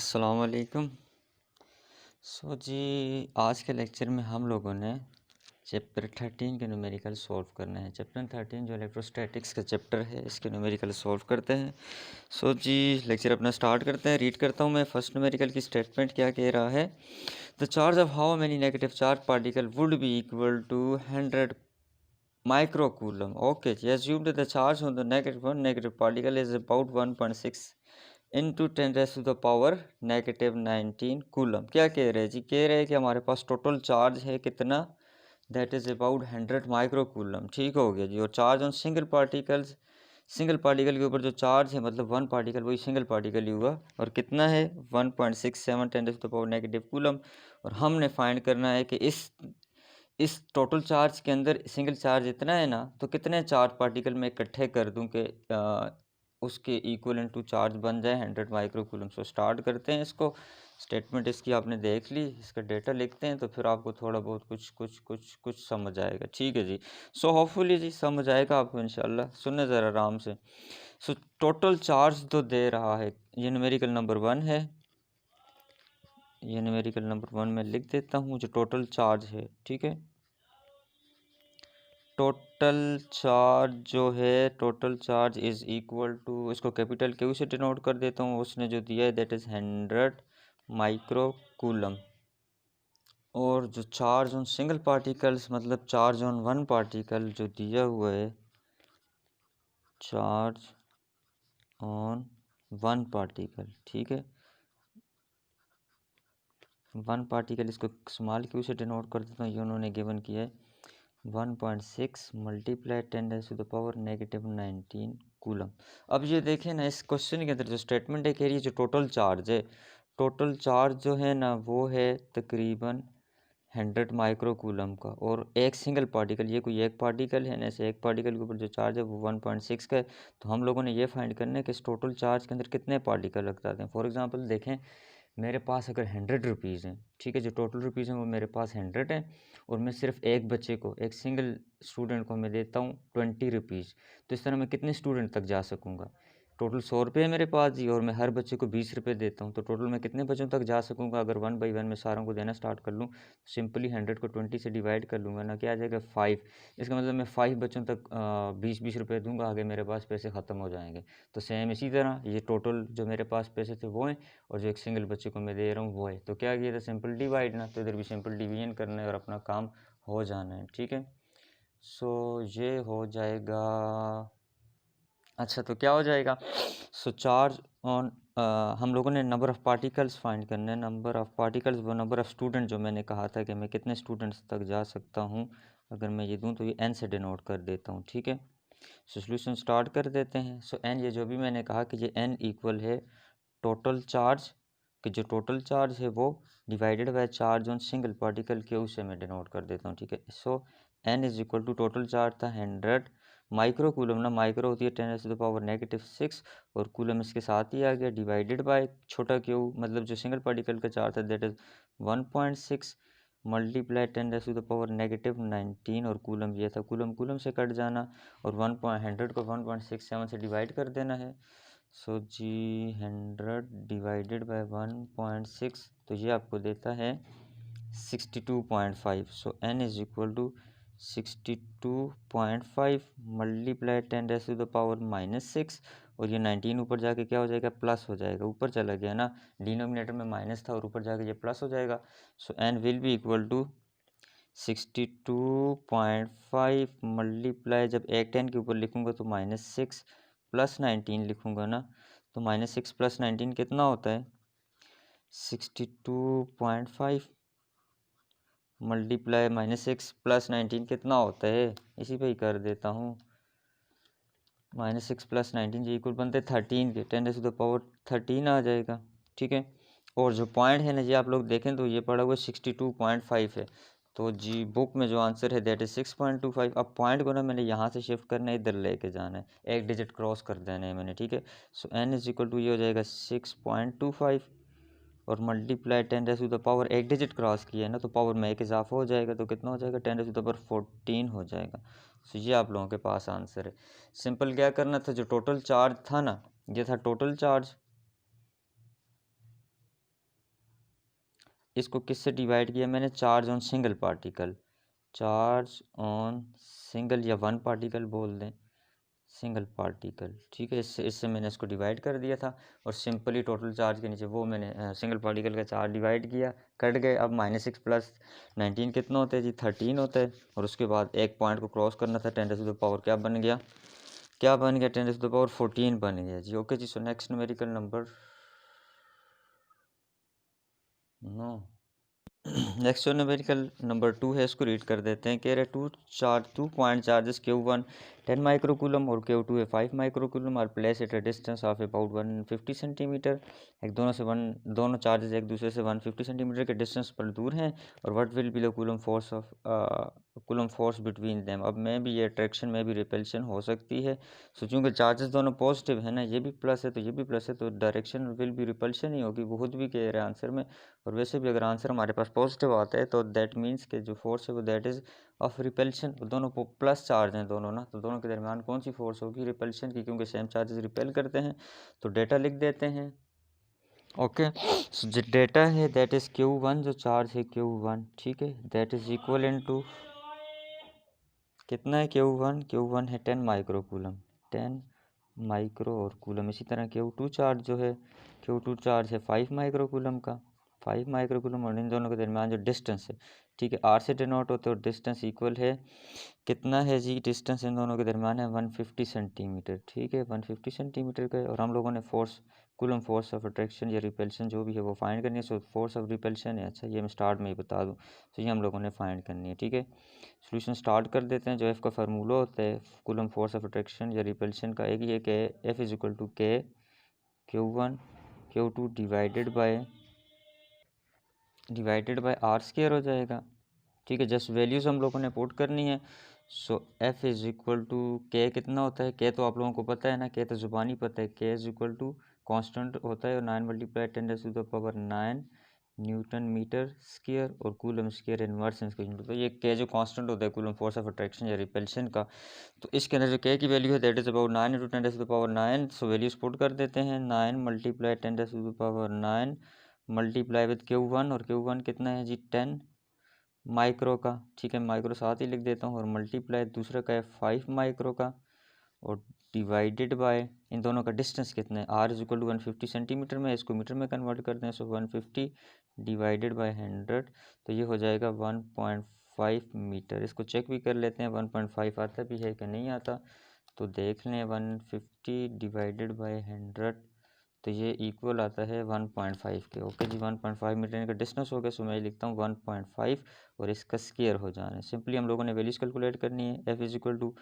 अस्सलाम वालेकुम। जी आज के लेक्चर में हम लोगों ने चैप्टर 13 के न्यूमेरिकल सॉल्व करने हैं। चैप्टर 13 जो इलेक्ट्रोस्टैटिक्स का चैप्टर है, इसके न्यूमेरिकल सॉल्व करते हैं। जी लेक्चर अपना स्टार्ट करते हैं। रीड करता हूँ मैं। फर्स्ट न्यूमेरिकल की स्टेटमेंट क्या कह रहा है। The charge of how many negative charge particle would be equal to 100 microcoulomb. Okay, assume that the charge on the negative particle is about 1.6 into 10 raised to the power -19 coulomb. क्या कह रहे हैं जी? कह रहे हैं कि हमारे पास टोटल चार्ज है कितना, दैट इज अबाउट 100 माइक्रोकूलम। ठीक हो गया जी। और चार्ज ऑन सिंगल पार्टिकल के ऊपर जो चार्ज है, मतलब वन पार्टिकल, वही सिंगल पार्टिकल ही हुआ। और कितना है? 1.67 10 to the power negative coulomb. और हमने फाइंड करना है कि इस टोटल चार्ज के अंदर सिंगल चार्ज इतना है ना, तो कितने चार्ज पार्टिकल में इकट्ठे कर दूं कि उसके इक्वल टू चार्ज बन जाए 100 माइक्रोकूलम। सो स्टार्ट करते हैं इसको। स्टेटमेंट इसकी आपने देख ली, इसका डेटा लिखते हैं तो फिर आपको थोड़ा बहुत कुछ समझ आएगा। ठीक है जी। सो होपफुली जी समझ आएगा आपको इंशाल्लाह। सुनने ज़रा आराम से। सो टोटल चार्ज तो दे रहा है, ये न्यूमेरिकल नंबर 1 है। ये न्यूमेरिकल नंबर 1 में लिख देता हूँ जो टोटल चार्ज है। ठीक है, टोटल चार्ज जो है, total charge is equal to, इसको कैपिटल क्यू से डिनोट कर देता हूँ। उसने जो दिया है दैट इज 100 माइक्रोकूलम। और जो चार्ज ऑन सिंगल पार्टिकल्स, मतलब चार्ज ऑन वन पार्टिकल जो दिया हुआ है, चार्ज ऑन वन पार्टिकल, ठीक है, वन पार्टिकल, इसको स्मॉल क्यू से डिनोट कर देता हूँ। ये उन्होंने गिवन किया है 1.6 multiply 10 raise to the power -19 coulomb. अब ये देखें ना, इस क्वेश्चन के अंदर जो स्टेटमेंट है कह रही है जो टोटल चार्ज है, टोटल चार्ज जो है ना वो है तकरीबन 100 माइक्रो कूलम का। और एक सिंगल पार्टिकल, ये कोई एक पार्टिकल है ना, ऐसे एक पार्टिकल के ऊपर जो चार्ज है वो 1.6 का है। तो हम लोगों ने ये फाइंड करना है कि इस टोटल चार्ज के अंदर कितने पार्टिकल रख जाते हैं। फॉर एग्जांपल देखें, मेरे पास अगर 100 रुपीज़ हैं, ठीक है, जो टोटल रुपीज़ हैं वो मेरे पास 100 हैं, और मैं सिर्फ एक बच्चे को, एक सिंगल स्टूडेंट को मैं देता हूँ 20 रुपीज़। तो इस तरह मैं कितने स्टूडेंट तक जा सकूँगा? टोटल 100 रुपये है मेरे पास जी, और मैं हर बच्चे को 20 रुपये देता हूँ, तो टोटल मैं कितने बच्चों तक जा सकूँगा? अगर 1 बाई 1 मैं सारों को देना स्टार्ट कर लूँ, सिंपली 100 को 20 से डिवाइड कर लूँगा ना, क्या आ जाएगा? 5। इसका मतलब मैं 5 बच्चों तक 20-20 रुपये दूंगा, आगे मेरे पास पैसे ख़त्म हो जाएंगे। तो सेम इसी तरह ये टोटल जो मेरे पास पैसे थे वो हैं, और जो एक सिंगल बच्चे को मैं दे रहा हूँ वो है। तो क्या किया था? सिंपल डिवाइड ना, तो इधर भी सिंपल डिवीजन करना है और अपना काम हो जाना है। ठीक है, सो ये हो जाएगा। अच्छा, तो क्या हो जाएगा? सो चार्ज ऑन, हम लोगों ने नंबर ऑफ़ पार्टिकल्स फाइंड करने हैं। नंबर ऑफ़ पार्टिकल्स वो नंबर ऑफ़ स्टूडेंट जो मैंने कहा था कि मैं कितने स्टूडेंट्स तक जा सकता हूँ, अगर मैं ये दूँ तो ये n से डिनोट कर देता हूँ। ठीक है, सो सोल्यूशन स्टार्ट कर देते हैं। सो n, ये जो भी मैंने कहा कि ये n इक्वल है टोटल चार्ज, कि जो टोटल चार्ज है वो divided by charge on single particle के, उसे मैं डिनोट कर देता हूँ। ठीक है, so n is equal to total charge था 100 माइक्रो कूलम ना, माइक्रो होती है 10 रेज़ टू द पावर -6, और कूलम इसके साथ ही आ गया, डिवाइडेड बाय छोटा क्यू, मतलब जो सिंगल पार्टिकल का चार्ज था that is 1.6 multiply 10 raise to the power -19, और कूलम ये था, कूलम कूलम से कट जाना, और 100 को 1.67 से डिवाइड कर देना है। सो जी 100 डिवाइडेड बाय 1.6, तो ये आपको देता है 62.5। So n is equal to 62.5 multiply 10 raise to the power -6, और ये 19 ऊपर जाके क्या हो जाएगा? प्लस हो जाएगा, ऊपर चला गया ना, डिनोमिनेटर में माइनस था और ऊपर जाके ये प्लस हो जाएगा। So n will be equal to 62.5 multiply, जब एक 10 के ऊपर लिखूँगा तो -6 प्लस 19 लिखूँगा ना, तो -6 प्लस 19 कितना होता है? 62.5 मल्टीप्लाई -6 प्लस 19 कितना होता है? इसी पे ही कर देता हूँ। -6 प्लस 19 जो इक्वल बनते हैं 13 के, 10 रेज़ टू द पावर 13 आ जाएगा। ठीक है, और जो पॉइंट है ना जी, आप लोग देखें तो ये पड़ा हुआ 62.5 है, तो जी बुक में जो आंसर है दैट इज़ 6.25। अब पॉइंट को ना मैंने यहाँ से शिफ्ट करना है, इधर लेके जाना है, एक डिजिट क्रॉस कर देना है मैंने। ठीक है, so n is equal to ये हो जाएगा 6.25, और multiply 10 raise to the power, एक डिजिट क्रॉस किया है ना तो पावर में एक इजाफा हो जाएगा, तो कितना हो जाएगा? 10 रेज़ टू द पावर 14 हो जाएगा। सो ये आप लोगों के पास आंसर है। सिंपल क्या करना था, जो टोटल चार्ज था ना, ये था टोटल चार्ज, इसको किससे डिवाइड किया मैंने, charge on single particle, charge on single या वन पार्टिकल बोल दें, सिंगल पार्टिकल, ठीक है। इससे मैंने इसको डिवाइड कर दिया था और सिंपली टोटल चार्ज के नीचे वो मैंने सिंगल पार्टिकल का चार्ज डिवाइड किया, कट गए। अब -6 + 19 कितना होता है जी, 13 होता है। और उसके बाद एक पॉइंट को क्रॉस करना था, 10⁻⁴ क्या बन गया, 10⁻14 बन गया जी। ओके जी। So next numerical number 9। Next numerical number 2 है, इसको रीड कर देते हैं। कह रहे 2 पॉइंट चार्जेस Q1 10 माइक्रोकूलम और Q2 है 5 microcoulomb are place at a distance of about 150 centimetre. दोनों चार्जेस एक दूसरे से 150 सेंटीमीटर के डिस्टेंस पर दूर हैं। और what will be the coulomb force between them. अब में भी ये अट्रैक्शन में भी रिपल्शन हो सकती है। सो चूँकि चार्जेस दोनों पॉजिटिव है ना, ये भी प्लस है तो ये भी प्लस है, तो डायरेक्शन विल भी रिपल्शन ही होगी, वो खुद भी कह रहे हैं आंसर में। और वैसे भी अगर आंसर हमारे पास पॉजिटिव आता है तो दैट मीन्स के जो फोर्स है वो दैट इज़ ऑफ रिपल्शन। दोनों प्लस चार्ज हैं दोनों ना, तो दोनों के दरमियान कौन सी फोर्स होगी, रिपल्शन की, क्योंकि सेम चार्जेस रिपेल करते हैं। तो डेटा लिख देते हैं। ओके। सो जो डेटा है दैट इज़ Q1, जो चार्ज है Q1, ठीक है, दैट इज़ इक्वल इनटू कितना है, Q1 है 10 माइक्रोकूलम, 10 माइक्रो और कूलम। इसी तरह Q2 चार्ज जो है, Q2 चार्ज है 5 माइक्रोकूलम का, 5 माइक्रोकूलम। और इन दोनों के दरमियान जो डिस्टेंस है, ठीक है, R से डिनोट होते हैं और डिस्टेंस इक्वल है, कितना है जी, डिस्टेंस इन दोनों के दरमियान है 150 सेंटीमीटर, ठीक है, 150 सेंटीमीटर का। और हम लोगों ने कूलम फोर्स ऑफ अट्रैक्शन या रिपल्शन जो भी है वो फाइंड करनी है। सो फोर्स ऑफ रिपल्शन है, अच्छा ये मैं स्टार्ट में ही बता दूँ, तो ये हम लोगों ने फाइंड करनी है, ठीक है। सॉल्यूशन स्टार्ट कर देते हैं। जो एफ़ का फार्मूला होता है कूलम फोर्स ऑफ अट्रैक्शन या रिपल्शन का, एक ये कि F इज इक्वल टू के Q1 Q2 divided by are square हो जाएगा, ठीक है। जस्ट वैल्यूज़ हम लोगों ने पुट करनी है। सो F इज इक्वल टू के कितना होता है, के तो आप लोगों को पता है ना, के तो ज़ुबानी पता है, के इज इक्वल टू कॉन्स्टेंट होता है और 9 × 10⁻⁹ न्यूटन मीटर स्क्वायर और कूलम स्क्वायर इनवर्स स्क्वायर। तो ये के जो कांस्टेंट होता है कूलम फोर्स ऑफ अट्रैक्शन या रिपल्शन का, तो इसके अंदर जो के की वैल्यू है that is about 9 × 10⁻⁹। So values put कर देते हैं, 9 × 10⁻⁹ मल्टीप्लाई विद Q1, और Q1 कितना है जी 10 माइक्रो का, ठीक है, माइक्रो साथ ही लिख देता हूँ, और मल्टीप्लाई दूसरा का है 5 माइक्रो का, और डिवाइडेड बाय इन दोनों का डिस्टेंस कितना है, R is equal to 150 centimetre में, इसको मीटर में कन्वर्ट करते हैं। सो 150 डिवाइडेड बाय 100, तो ये हो जाएगा 1.5 मीटर। इसको चेक भी कर लेते हैं 1.5 आता भी है कि नहीं आता, तो देख लें 150 डिवाइडेड बाय 100, तो ये इक्वल आता है 1.5 के। ओके जी, 1.5 मीटर का डिस्टेंस हो गया। सो मैं लिखता हूँ 1.5 और इसका स्क्वायर हो जाना है। सिंपली हम लोगों ने वैल्यूज कैलकुलेट करनी है। F is equal to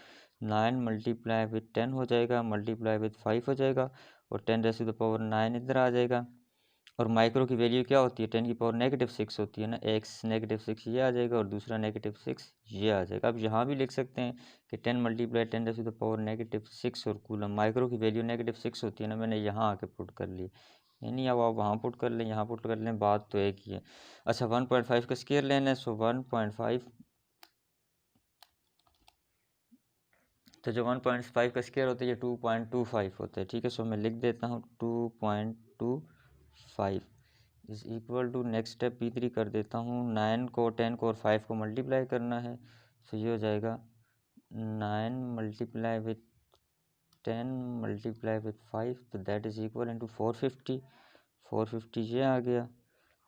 9 multiply with 10 हो जाएगा, मल्टीप्लाई विद 5 हो जाएगा, और 10⁻⁹ इधर आ जाएगा। और माइक्रो की वैल्यू क्या होती है, 10⁻⁻⁶ होती है ना, एक -6 ये आ जाएगा और दूसरा -6 ये आ जाएगा। अब यहाँ भी लिख सकते हैं कि 10 × 10⁻⁻⁶ और कूलम, माइक्रो की वैल्यू -6 होती है ना, मैंने यहाँ आके पुट कर ली, यानी अब आप वहाँ पुट कर लें, यहाँ पुट कर लें, बात तो एक ही है। अच्छा 1.5 का स्क्वायर लेना है, सो 1.5, तो जो 1.5 का स्क्वायर होता है ये 2.25 होता है, ठीक है। सो मैं लिख देता हूँ 2.25 is equal to, next step P3 कर देता हूँ, 9 को 10 को और 5 को मल्टीप्लाई करना है। सो ये हो जाएगा 9 मल्टीप्लाई विथ 10 मल्टीप्लाई विथ 5, तो दैट इज़ इक्वल इनटू 450 ये आ गया।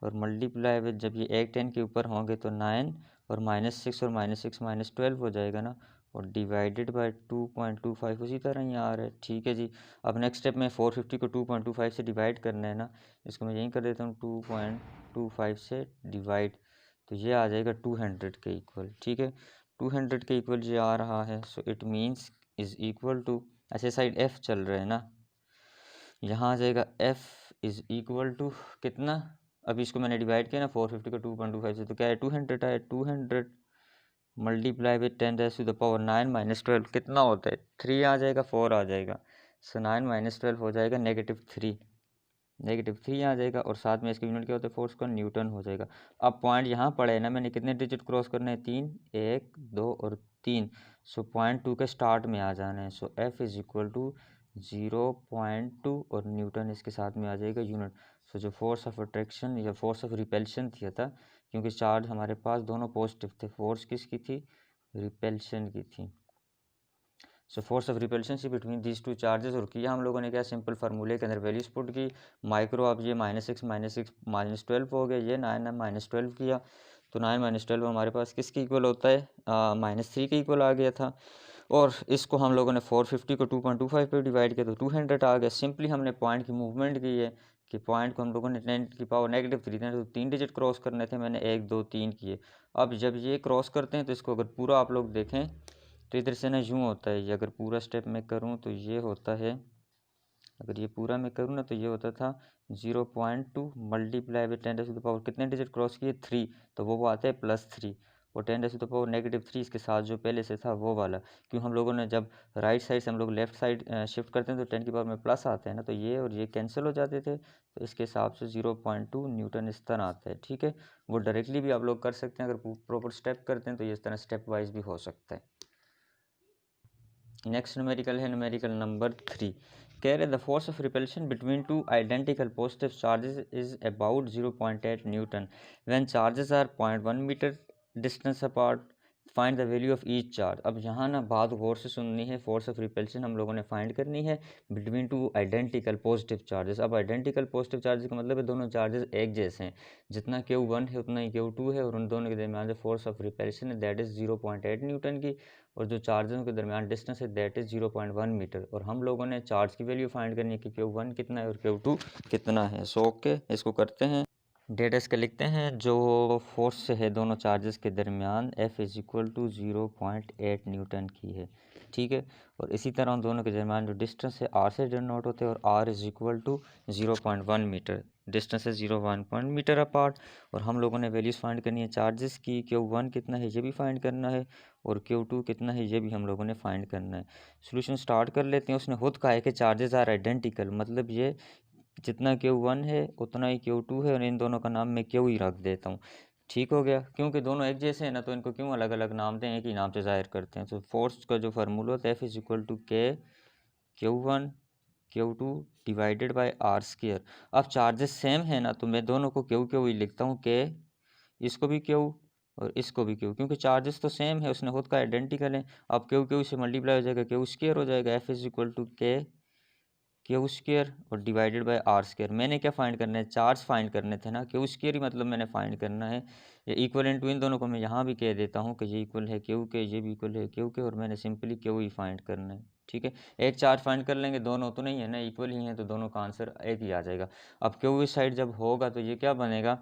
और मल्टीप्लाई विथ, जब ये एक 10 के ऊपर होंगे तो 9 और -6 और -6 -12 हो जाएगा ना, और डिवाइडेड बाय 2.25 उसी तरह ही आ रहा है, ठीक है जी। अब नेक्स्ट स्टेप में 450 को 2.25 से डिवाइड करना है ना, इसको मैं यहीं कर देता हूँ 2.25 से डिवाइड, तो ये आ जाएगा 200 के इक्वल, ठीक है, 200 के इक्वल ये आ रहा है। So it means is equal to, ऐसे साइड F चल रहा है ना, यहाँ आ जाएगा F इज़ इक्वल टू कितना, अभी इसको मैंने डिवाइड किया ना 450 को 2.25 से, तो क्या है 200 आया, 200 मल्टीप्लाई विद 10⁻⁹ -12 कितना होता है, 3 आ जाएगा, 4 आ जाएगा। सो 9 - 12 हो जाएगा -3 आ जाएगा, और साथ में इसकी यूनिट क्या होता है, फोर्स का न्यूटन हो जाएगा। अब पॉइंट यहाँ पड़े है ना, मैंने कितने डिजिट क्रॉस करने हैं, 3, 1 2 और 3। सो पॉइंट 2 के स्टार्ट में आ जाना है। सो F इज इक्वल टू 0.2 और न्यूटन इसके साथ में आ जाएगा यूनिट। सो जो फोर्स ऑफ अट्रैक्शन या फोर्स ऑफ रिपेल्शन किया था, क्योंकि चार्ज हमारे पास दोनों पॉजिटिव थे, फोर्स किसकी थी, रिपेल्शन की थी। So force of repulsion between these two charges, और किया हम लोगों ने क्या, सिंपल फार्मूले के अंदर वैल्यूज पुट की। माइक्रो अब ये -6 -12 हो गया, ये 9 -12 किया, तो 9 -12 हमारे पास किसके इक्वल होता है, -3 के इक्वल आ गया था। और इसको हम लोगों ने 450 को 2.25 पे डिवाइड किया तो 200 आ गया। सिंपली हमने पॉइंट की मूवमेंट की है कि पॉइंट को हम लोगों ने 10⁻³ थे, तो 3 डिजिट क्रॉस करने थे, मैंने 1 2 3 किए। अब जब ये क्रॉस करते हैं तो इसको अगर पूरा आप लोग देखें तो इधर से ना यूँ होता है, ये अगर पूरा स्टेप मैं करूँ तो ये होता है, अगर ये पूरा मैं करूँ ना तो ये होता था 0.2 मल्टीप्लाई बाई 10⁻⁻, कितने डिजिट क्रॉस किए, 3, तो वो आता है +3, और 10⁻⁻³ इसके साथ जो पहले से था वो वाला। क्यों, हम लोगों ने जब राइट साइड से हम लोग लेफ्ट साइड शिफ्ट करते हैं तो 10 की पावर में प्लस आते हैं ना, तो ये और ये कैंसिल हो जाते थे, तो इसके हिसाब से 0.2 न्यूटन इस तरह आता है। ठीक है, वो डायरेक्टली भी आप लोग कर सकते हैं, अगर प्रॉपर स्टेप करते हैं तो ये इस तरह स्टेप वाइज भी हो सकता है। नेक्स्ट न्यूमेरिकल है न्यूमेरिकल नंबर 3। कह रहे the force of repulsion between two identical positive charges is about 0.8 newton when charges are 0.1 metre distance apart, find the value of each charge. अब यहाँ ना बात गौर से सुननी है, फोर्स ऑफ रिपल्शन हम लोगों ने फाइंड करनी है between two identical positive charges. अब आइडेंटिकल पॉजिटिव चार्जेस का मतलब है दोनों चार्जेस एक जैसे हैं, जितना Q1 है उतना ही Q2 है, और उन दोनों के दरमियान जो फोर्स ऑफ रिपल्शन है दैट इज़ 0.8 न्यूटन की, और जो चार्जेस के दरमियान डिस्टेंस है दैट इज़ 0.1 मीटर। और हम लोगों ने चार्ज की वैल्यू फाइंड करनी है कि Q1 कितना है और Q2 कितना है। सो ओके, इसको करते हैं, डेटा इसका लिखते हैं। जो फोर्स है दोनों चार्जेस के दरमियान F is equal to 0.8 newton की है। ठीक है, और इसी तरह उन दोनों के दरमियान जो डिस्टेंस है R से डिनोट होते हैं, और R is equal to 0.1 metre, distance है 0.1 मीटर अपार्ट। और हम लोगों ने वैल्यूज़ फाइंड करनी है चार्जेस की, Q1 कितना है ये भी फाइंड करना है, और Q2 कितना है ये भी हम लोगों ने फाइंड करना है। सोल्यूशन स्टार्ट कर लेते हैं। उसने खुद कहा है कि चार्जेस आर आइडेंटिकल, मतलब ये जितना Q1 है उतना ही Q2 है, और इन दोनों का नाम मैं Q ही रख देता हूँ। ठीक हो गया, क्योंकि दोनों एक जैसे हैं ना, तो इनको क्यों अलग अलग नाम दें, एक ही नाम से ज़ाहिर करते हैं। तो फोर्स का जो फार्मूला होता है F is equal to K Q1 Q2 divided by R square. अब चार्जेस सेम है ना, तो मैं दोनों को Q ही लिखता हूँ, K, इसको भी Q और इसको भी Q, क्योंकि चार्जेस तो सेम है, उसने खुद का आइडेंटिकल है। अब Q से मल्टीप्लाई हो जाएगा, Q स्क्वायर हो जाएगा। F is equal to K Q square और डिवाइडेड बाय R स्क्वायर। मैंने क्या फाइंड करना है, चार्ज फाइंड करने थे ना, Q स्क्वायर ही मतलब मैंने फाइंड करना है। ये इक्वल टू इन दोनों को मैं यहाँ भी कह देता हूँ कि ये इक्वल है Q के, ये भी इक्वल है Q के, और मैंने सिंपली Q ही फाइंड करना है। ठीक है, एक चार्ज फाइंड कर लेंगे, दोनों तो नहीं है ना, इक्वल ही है, तो दोनों का आंसर एक ही आ जाएगा। अब Q इस साइड जब होगा तो ये क्या बनेगा,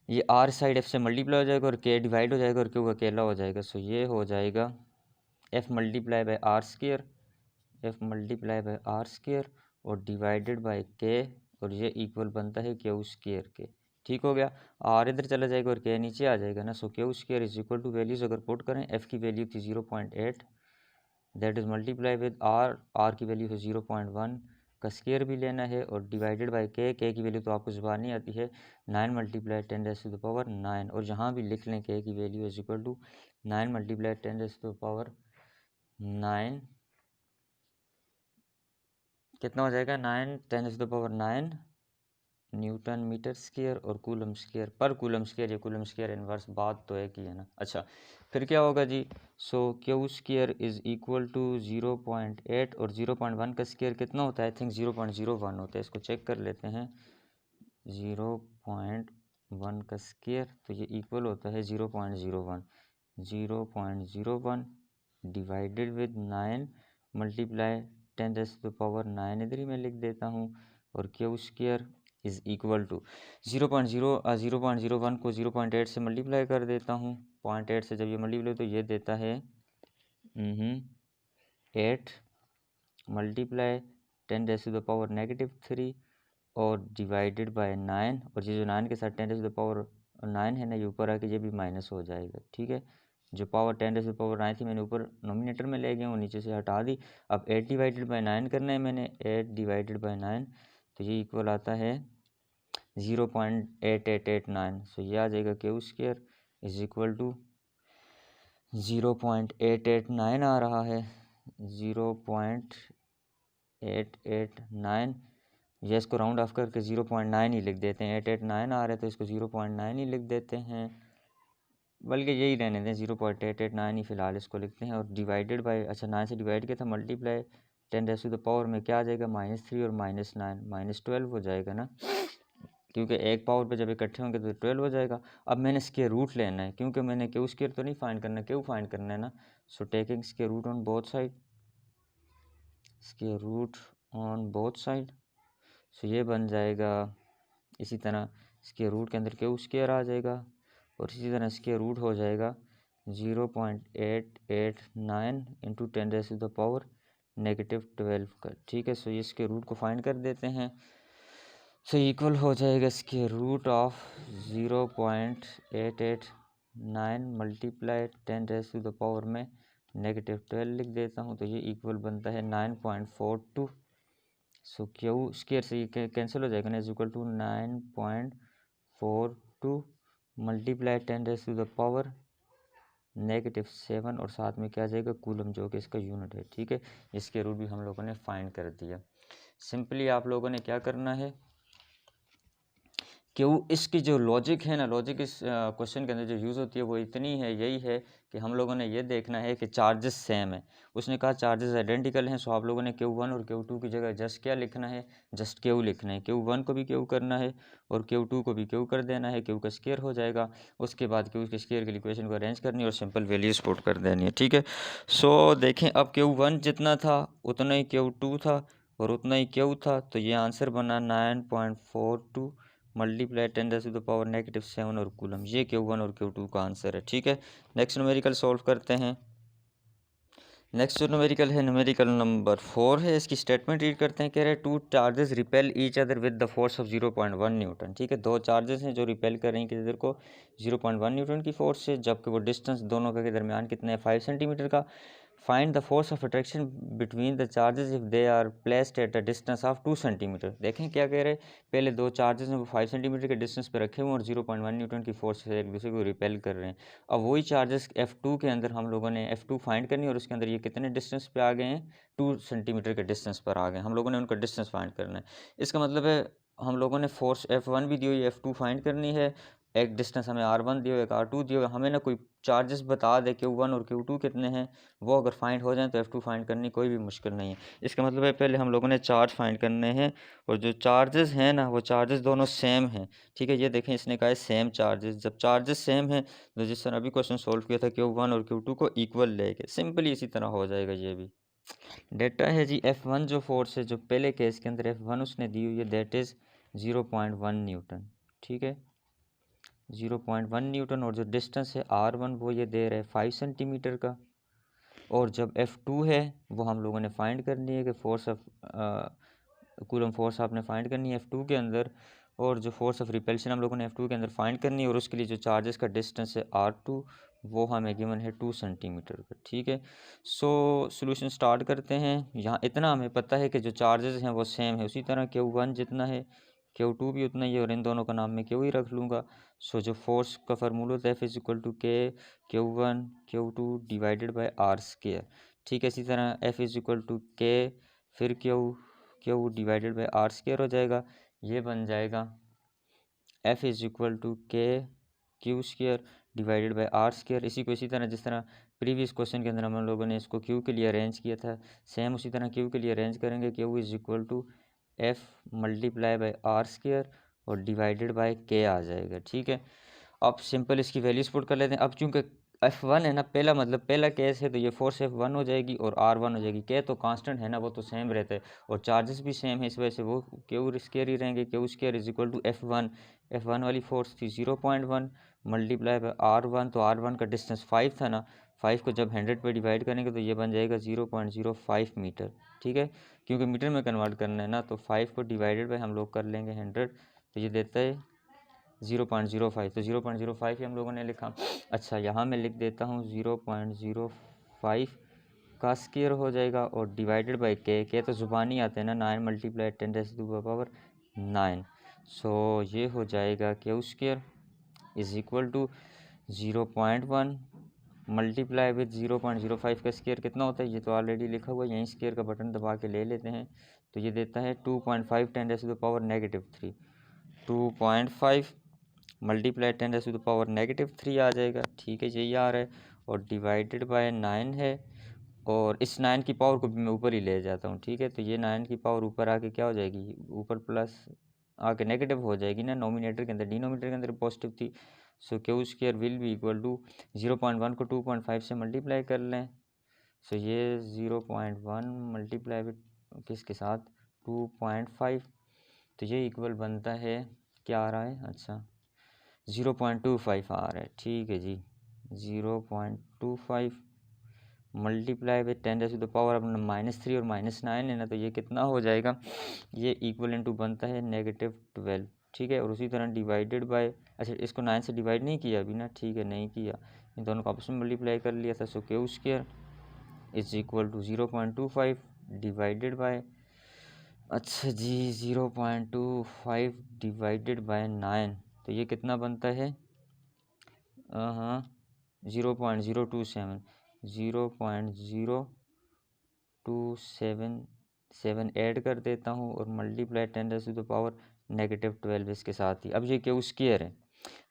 ये R साइड F से मल्टीप्लाई हो जाएगा और K डिवाइड हो जाएगा और Q अकेला हो जाएगा। सो ये हो जाएगा F multiply by R square, F multiply by R square और डिवाइडेड बाय K, और ये इक्वल बनता है Q स्क्वायर के। ठीक हो गया, R इधर चला जाएगा और K नीचे आ जाएगा ना। सो Q square is equal to values अगर पुट करें, F की वैल्यू थी 0.8, that is multiply with R की वैल्यू है 0.1 का स्क्वायर भी लेना है, और डिवाइडेड बाय K की वैल्यू तो आपको जुबान नहीं आती है, 9 मल्टीप्लाई 10⁻⁹ और यहाँ भी लिख लें K की value is equal to 9 multiply 10⁻⁹ कितना हो जाएगा, 9 10⁻⁹ न्यूटन मीटर स्क्वायर और कूलम स्क्वायर पर कूलम स्क्वायर। ये कूलम स्क्वायर इनवर्स बात तो एक ही है ना। अच्छा, फिर क्या होगा जी, so Q square is equal to 0.8 और 0.1 का स्क्वायर कितना होता है, आई थिंक 0.01 होता है, इसको चेक कर लेते हैं। 0.1 का स्क्वायर तो ये इक्वल होता है 0.01, 0.01 डिवाइडेड विद 9 मल्टीप्लाई 10⁻⁹ इधर ही मैं लिख देता हूँ, और Q square is equal to 0.01 को 0.8 से मल्टीप्लाई कर देता हूँ। 0.8 से जब ये मल्टीप्लाई तो ये देता है 8 मल्टीप्लाई 10⁻⁻³ और डिवाइडेड बाय 9, और ये जो 9 के साथ 10⁻⁹ है ना, ये ऊपर आके ये भी माइनस हो जाएगा। ठीक है, जो पावर 10⁻⁹ थी मैंने ऊपर नोमिनेटर में ले गया हूँ, नीचे से हटा दी। अब 8 डिवाइडेड बाय 9 करना है मैंने, 8 डिवाइडेड बाय 9, तो ये इक्वल आता है 0.8889। सो ये आ जाएगा Q square is equal to 0.889 आ रहा है, 889, या इसको राउंड ऑफ करके 0.9 ही लिख देते हैं। 889 आ रहा है तो इसको 0.9 ही लिख देते हैं, बल्कि यही रहने दें, 0.889 ही फिलहाल इसको लिखते हैं। और डिवाइडेड बाय, अच्छा 9 से डिवाइड किया था, मल्टीप्लाई 10⁻⁴ में क्या आ जाएगा, -3 और -9 -12 हो जाएगा ना, क्योंकि एक पावर पे जब इकट्ठे होंगे तो 12 हो जाएगा। अब मैंने स्क्वायर रूट लेना है, क्योंकि मैंने क्यू स्क्वायर तो नहीं फाइंड करना, क्यू फाइंड करना है ना। So taking square root on both side, square root on both side, so ये बन जाएगा इसी तरह, स्क्वायर रूट के अंदर क्यू स्क्वायर आ जाएगा, और इसी तरह स्क्वायर रूट हो जाएगा 0.889 इंटू 10⁻⁻12 का। ठीक है, सो ये स्क्वायर रूट को फाइंड कर देते हैं। सो इक्वल हो जाएगा स्क्वायर रूट ऑफ 0.889 मल्टीप्लाई 10⁻⁻12 में -12 लिख देता हूँ, तो ये इक्वल बनता है 9.42। सो क्यू स्क्वायर से ये कैंसिल हो जाएगा ना, इज इक्वल टू 9.42 मल्टीप्लाई 10⁻⁻7 और साथ में क्या आ जाएगा, कूलम, जो कि इसका यूनिट है। ठीक है, इसके रूट भी हम लोगों ने फाइंड कर दिया। सिंपली आप लोगों ने क्या करना है कि वो इसकी जो लॉजिक है ना, लॉजिक इस क्वेश्चन के अंदर जो यूज़ होती है वो इतनी है, यही है कि हम लोगों ने ये देखना है कि चार्जेस सेम है। उसने कहा चार्जेस आइडेंटिकल हैं, सो आप लोगों ने Q1 और Q2 की जगह जस्ट क्या लिखना है, जस्ट Q लिखना है। Q1 को भी Q करना है और Q2 को भी Q कर देना है, Q का स्क्वायर हो जाएगा। उसके बाद Q के स्क्वायर की इक्वेशन को अरेंज करनी है और सिंपल वैल्यूज पुट कर देनी है। ठीक है, सो देखें, अब Q1 जितना था उतना ही Q2 था और उतना ही Q था, तो ये आंसर बना 9.42 मल्टीप्लाई 10⁻⁻7 और कूलम। ये Q1 और Q2 का आंसर है। ठीक है, नेक्स्ट न्यूमेरिकल सॉल्व करते हैं। नेक्स्ट जो न्यूमेरिकल है, न्यूमेरिकल नंबर 4 है। इसकी स्टेटमेंट रीड करते हैं। कह रहे हैं 2 charges repel each other with the force of 0.1 Newton. ठीक है, 2 चार्जेस हैं जो रिपेल कर रही हैं किसी अदर को 0.1 न्यूटन की फोर्स से, जबकि वो डिस्टेंस दोनों के दरमियान कितना है, 5 सेंटीमीटर का। Find the force of attraction between the charges if they are placed at a distance of 2 centimetre. देखें क्या कह रहे हैं, पहले 2 चार्जेस हैं वो 5 सेंटीमीटर के डिस्टेंस पर रखे हुए और 0.1 न्यूटन की फोर्स से एक दूसरे को रिपेल कर रहे हैं। अब वही चार्जेस F2 के अंदर हम लोगों ने F2 फाइंड करनी है और उसके अंदर ये कितने डिस्टेंस पे आ गए हैं, 2 सेंटीमीटर के डिस्टेंस पर आ गए। हम लोगों ने उनका डिस्टेंस फाइंड करना है। इसका मतलब है हम लोगों ने फोर्स F1 भी दी हुई, F2 फाइंड करनी है। एक डिस्टेंस हमें R1 दिया, एक R2 दिया हुआ। हमें ना कोई चार्जेस बता दे Q1 और Q2 कितने हैं, वो अगर फाइंड हो जाए तो F2 फाइंड करनी कोई भी मुश्किल नहीं है। इसका मतलब है पहले हम लोगों ने चार्ज फाइंड करने हैं, और जो चार्जेस हैं ना वो चार्जेस दोनों सेम हैं। ठीक है, ये देखें इसने कहा है सेम चार्जेस। जब चार्जेस सेम हैं तो जिस तरह अभी क्वेश्चन सोल्व किया था Q1 और Q2 को इक्वल लेके, सिंपली इसी तरह हो जाएगा ये भी। डेटा है जी F1 जो फोर्स है, जो पहले केस के अंदर F1 उसने दी हुई है, दैट इज़ 0.1 न्यूटन। ठीक है, 0.1 न्यूटन, और जो डिस्टेंस है R1 वो ये दे रहा है 5 सेंटीमीटर का। और जब F2 है वो हम लोगों ने फाइंड करनी है कि फोर्स ऑफ कूलम फोर्स आपने फाइंड करनी है F2 के अंदर, और जो फोर्स ऑफ रिपल्शन हम लोगों ने F2 के अंदर फाइंड करनी है, और उसके लिए जो चार्जेस का डिस्टेंस है R2 वो हमें गिवन है 2 सेंटीमीटर का। ठीक है, सो सॉल्यूशन स्टार्ट करते हैं। यहाँ इतना हमें पता है कि जो चार्जेस हैं वो सेम है, उसी तरह Q1 जितना है Q2 भी उतना ही है, और इन दोनों का नाम मैं Q ही रख लूँगा। सो जो फोर्स का फार्मूला होता है F is equal to K Q1 Q2 divided by R square. ठीक है, इसी तरह F is equal to K फिर Q divided by R square हो जाएगा। ये बन जाएगा F is equal to K Q square divided by R square. इसी को इसी तरह जिस तरह प्रीवियस क्वेश्चन के अंदर हम लोगों ने इसको Q के लिए अरेंज किया था, सेम उसी तरह Q के लिए अरेंज करेंगे। Q is equal to F multiply by R square और डिवाइडेड बाई K आ जाएगा। ठीक है, अब सिंपल इसकी वैल्यूज पुट कर लेते हैं। अब चूंकि F1 है ना, पहला मतलब पहला केस है, तो ये फोर्स F1 हो जाएगी और R1 हो जाएगी। K तो कांस्टेंट है ना, वो तो सेम रहता है, और चार्जेस भी सेम है, इस वजह से वो Q स्क्वायर ही रहेंगे। Q square is equal to F1 वाली फोर्स थी 0.1 मल्टीप्लाई बाई R1, तो R1 का डिस्टेंस 5 था ना, 5 को जब 100 पे डिवाइड करेंगे तो ये बन जाएगा 0.05 मीटर। ठीक है, क्योंकि मीटर में कन्वर्ट करना है ना, तो 5 को डिवाइडेड बाई हम लोग कर लेंगे 100, तो ये देता है 0.05। तो 0.05 ही हम लोगों ने लिखा। अच्छा, यहाँ मैं लिख देता हूँ 0.05 का स्क्वायर हो जाएगा और डिवाइडेड बाई के तो ज़ुबानी आते हैं ना, 9 मल्टीप्लाई 10⁻⁹ सो ये हो जाएगा Q square is equal to 0.1 multiply with 0.05 का स्क्वायर कितना होता है, ये तो ऑलरेडी लिखा हुआ है, यहीं स्क्वायर का बटन दबा के ले लेते हैं। तो ये देता है 2.5 10⁻³ 2.5 मल्टीप्लाई 10⁻³ आ जाएगा। ठीक है, यही आ रहा है। और डिवाइडेड बाय 9 है, और इस 9 की पावर को भी मैं ऊपर ही ले जाता हूँ। ठीक है, तो ये 9 की पावर ऊपर आके क्या हो जाएगी, ऊपर प्लस आके नेगेटिव हो जाएगी ना, नोमिनेटर के अंदर, डिनोमिनेटर के अंदर पॉजिटिव थी। So Q square will be equal to 0.1 को 2.5 से मल्टीप्लाई कर लें। सो ये 0.1 मल्टीप्लाई विथ किसके साथ 2.5, तो ये इक्वल बनता है, क्या आ रहा है, अच्छा 0.25 आ रहा है। ठीक है जी, 0.25 मल्टीप्लाई विथ 10⁻, अब -3 और -9 है ना, तो ये कितना हो जाएगा, ये इक्वल इनटू बनता है -12। ठीक है, और उसी तरह डिवाइडेड बाय, अच्छा इसको 9 से डिवाइड नहीं किया अभी ना, ठीक है नहीं किया, इन दोनों को आपस में मल्टीप्लाई कर लिया था। So Q square is equal to 0.25 divided by, अच्छा जी 0.25 डिवाइडेड बाय 9, तो ये कितना बनता है, हाँ 0.027 0.0277 ऐड कर देता हूँ, और मल्टीप्लाई 10⁻⁻12 इसके साथ ही। अब ये क्यू स्क्वायर है,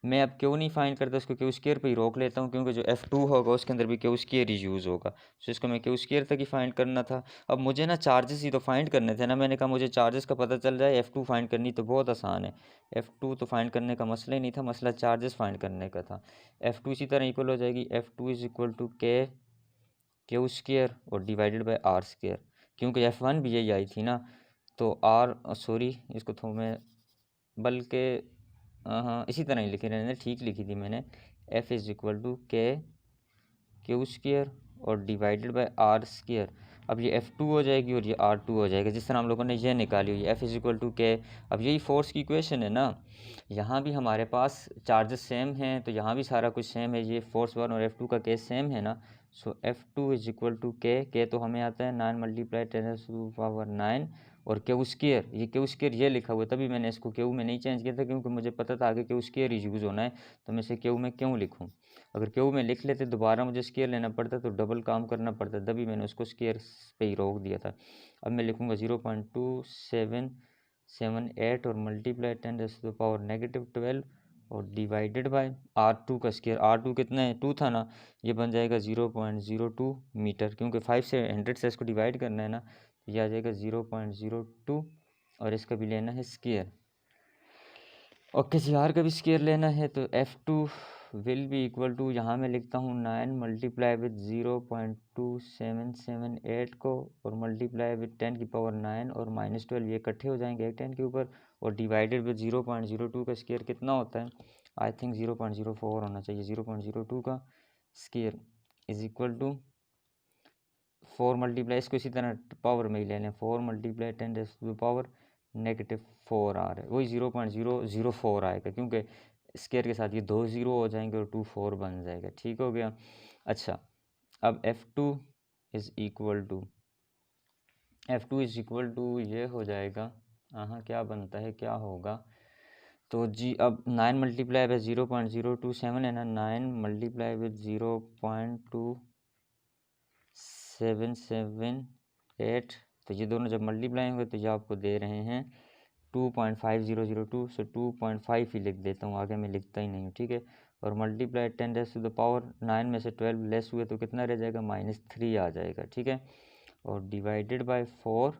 मैं अब क्यों नहीं फाइंड करता, उसको क्यू स्क्वायर पे ही रोक लेता हूँ, क्योंकि जो F2 होगा उसके अंदर भी क्यू स्क्वायर ही यूज़ होगा। सो इसको मैं क्यू स्क्वायर तक ही फाइंड करना था। अब मुझे ना चार्जेस ही तो फाइंड करने थे ना, मैंने कहा मुझे चार्जेस का पता चल जाए, F2 फाइंड करनी तो बहुत आसान है। F2 तो फाइंड करने का मसला ही नहीं था, मसला चार्जेस फाइंड करने का था। F2 इसी तरह इक्वल हो जाएगी, F2 इज इक्वल टू के क्यू स्क्वायर और डिवाइडेड बाई आर स्क्वायर, क्योंकि F1 भी यही आई थी ना, तो आर सॉरी इसको तो मैं बल्कि हाँ इसी तरह ही लिखी रहने, ठीक लिखी थी मैंने, F इज इक्वल टू के क्यू स्क्वायर और डिवाइडेड बाय आर स्क्वायर। अब ये F2 हो जाएगी और ये R2 हो जाएगा, जिस तरह हम लोगों ने ये निकाली हुई है, F इज इक्वल टू के। अब यही फोर्स की इक्वेशन है ना, यहाँ भी हमारे पास चार्जेस सेम हैं, तो यहाँ भी सारा कुछ सेम है, ये फोर्स 1 और F2 का केस सेम है ना। सो F2 इज इक्वल टू के तो हमें आता है 9 मल्टीप्लाई 10⁻⁹ और क्यू स्क्वायर, ये क्यू स्क्वायर ये लिखा हुआ है, तभी मैंने इसको क्यू में नहीं चेंज किया था, क्योंकि मुझे पता था आगे क्यू स्क्वायर ही यूज़ होना है, तो मैं इसे क्यू में क्यों लिखूँ। अगर क्यू में लिख लेते दोबारा मुझे स्क्वायर लेना पड़ता तो डबल काम करना पड़ता, तभी मैंने उसको स्क्वायर पे ही रोक दिया था। अब मैं लिखूँगा 0.2778 और मल्टीप्लाई 10⁻⁻12 और डिवाइडेड बाय R2 का स्क्वायर, R2 कितना है 2 था ना, ये बन जाएगा 0.02 मीटर, क्योंकि 5 से 100 से इसको डिवाइड करना है ना, तो ये आ जाएगा 0.02, और इसका भी लेना है स्क्वायर। ओके जी, आर का भी स्क्वायर लेना है, तो F2 will be equal to, यहाँ मैं लिखता हूँ 9 मल्टीप्लाई विथ 0.2778 को, और मल्टीप्लाई विथ 10⁻9 और -12, ये इकट्ठे हो जाएंगे एक 10 के ऊपर, और डिवाइडेड विथ 0.02 का स्क्वायर कितना होता है, आई थिंक 0.04 होना चाहिए, 0.02 का square is equal to 4 multiply, इसको इसी तरह पावर में ही ले लें, 4 मल्टीप्लाई 10⁻⁻4 आ रहा है, वही 0.004 आएगा, क्योंकि स्क्वायर के साथ ये 2 0 हो जाएंगे और 2 4 बन जाएगा। ठीक हो गया। अच्छा, अब F2 इज इक्वल टू ये हो जाएगा, हाँ क्या बनता है, क्या होगा, तो जी अब 9 मल्टीप्लाई बाय 0.027 है ना, 9 मल्टीप्लाई विथ 0.2778, तो ये दोनों जब मल्टीप्लाई होंगे तो ये आपको दे रहे हैं 2.5002, सो 2.5 ही लिख देता हूँ, आगे मैं लिखता ही नहीं हूँ। ठीक है, और मल्टीप्लाई 10⁻9 में से 12 लेस हुए तो कितना रह जाएगा, -3 आ जाएगा। ठीक है, और डिवाइडेड बाय 4,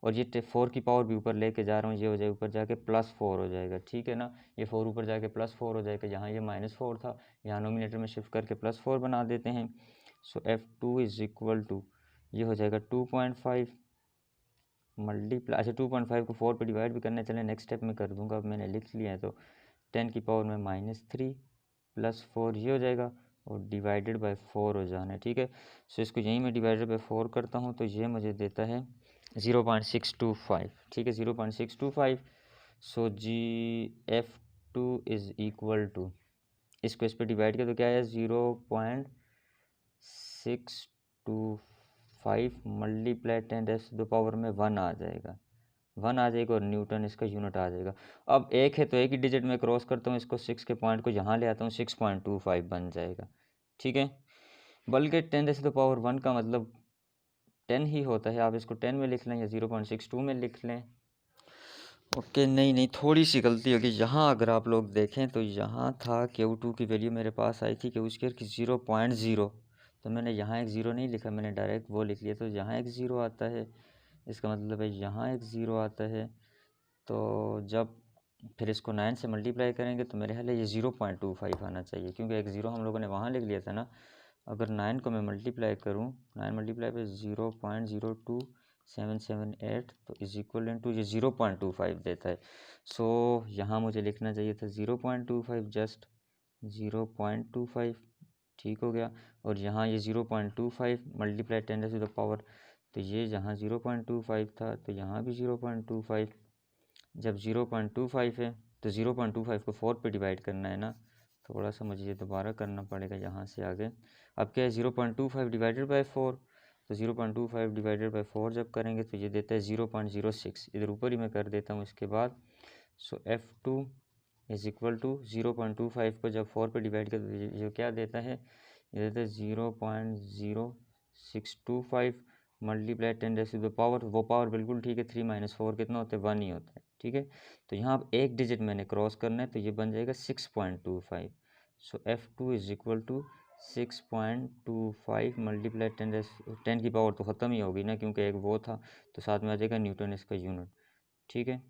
और ये 4 की पावर भी ऊपर लेके जा रहा हूँ, ये हो जाएगा ऊपर जाके +4 हो जाएगा। ठीक है ना, ये 4 ऊपर जाके +4 हो जाएगा, यहाँ ये -4 था, यहाँ नोमिनेटर में शिफ्ट करके +4 बना देते हैं। सो F2 इज इक्वल टू, ये हो जाएगा 2.5 मल्टीप्लाई, अच्छा 2.5 को 4 पे डिवाइड भी करना, चले नेक्स्ट स्टेप में कर दूंगा, अब मैंने लिख लिया है, तो 10 की पावर में -3 +4 ये हो जाएगा, और डिवाइडेड बाय 4 हो जाना है। ठीक है, सो इसको यहीं में डिवाइडेड बाय 4 करता हूँ, तो ये मुझे देता है 0.625। ठीक है, 0.625। सो जी F2 इज इक्वल टू, इसको इस पर डिवाइड किया तो क्या है, 0.625 मल्टीप्लाई 10⁻⁻1 में 1 आ जाएगा, 1 आ जाएगा, और न्यूटन इसका यूनिट आ जाएगा। अब एक है तो एक ही डिजिट में क्रॉस करता हूँ, इसको 6 के पॉइंट को यहाँ ले आता हूँ, 6.25 बन जाएगा। ठीक है, बल्कि 10⁻1 का मतलब 10 ही होता है। आप इसको 10 में लिख लें या 0.62 में लिख लें। ओके, नहीं, थोड़ी सी गलती होगी यहाँ। अगर आप लोग देखें तो यहाँ था Q2 की वैल्यू मेरे पास आई थी Q² की 0.0, तो मैंने यहाँ एक ज़ीरो नहीं लिखा, मैंने डायरेक्ट वो लिख लिया। तो यहाँ एक ज़ीरो आता है, इसका मतलब है यहाँ एक ज़ीरो आता है। तो जब फिर इसको 9 से मल्टीप्लाई करेंगे तो मेरे ख्याल है ये 0.25 आना चाहिए, क्योंकि एक ज़ीरो हम लोगों ने वहाँ लिख लिया था ना। अगर 9 को मैं मल्टीप्लाई करूँ, 9 मल्टीप्लाई पे 0.02778 तो इज इक्वल टू ये 0.25 देता है। सो यहाँ मुझे लिखना चाहिए था 0.25, जस्ट 0.25, ठीक हो गया। और यहाँ ये 0.25 मल्टीप्लाई 10⁻, तो ये जहाँ 0.25 था तो यहाँ भी 0.25। जब 0.25 है तो 0.25 को 4 पे डिवाइड करना है ना, थोड़ा सा मुझे ये दोबारा करना पड़ेगा यहाँ से आगे। अब क्या है 0.25 डिवाइडेड बाई 4, तो 0.25 डिवाइडेड बाई 4 जब करेंगे तो ये देता है 0.06, इधर ऊपर ही मैं कर देता हूँ इसके बाद। सो F2 इज इक्वल टू 0.25 को जब 4 पे डिवाइड कर तो ये क्या देता है, ये देता है 0.0625 मल्टीप्लाई 10⁻, वो पावर बिल्कुल ठीक है, 3 - 4 कितना होता है, 1 ही होता है, ठीक है। तो यहाँ अब एक डिजिट मैंने क्रॉस करना है, तो ये बन जाएगा 6.25। So F2 is equal to 6.25 multiply 10 की पावर तो ख़त्म ही होगी ना, क्योंकि एक वो था, तो साथ में आ जाएगा न्यूटन इसका यूनिट, ठीक है।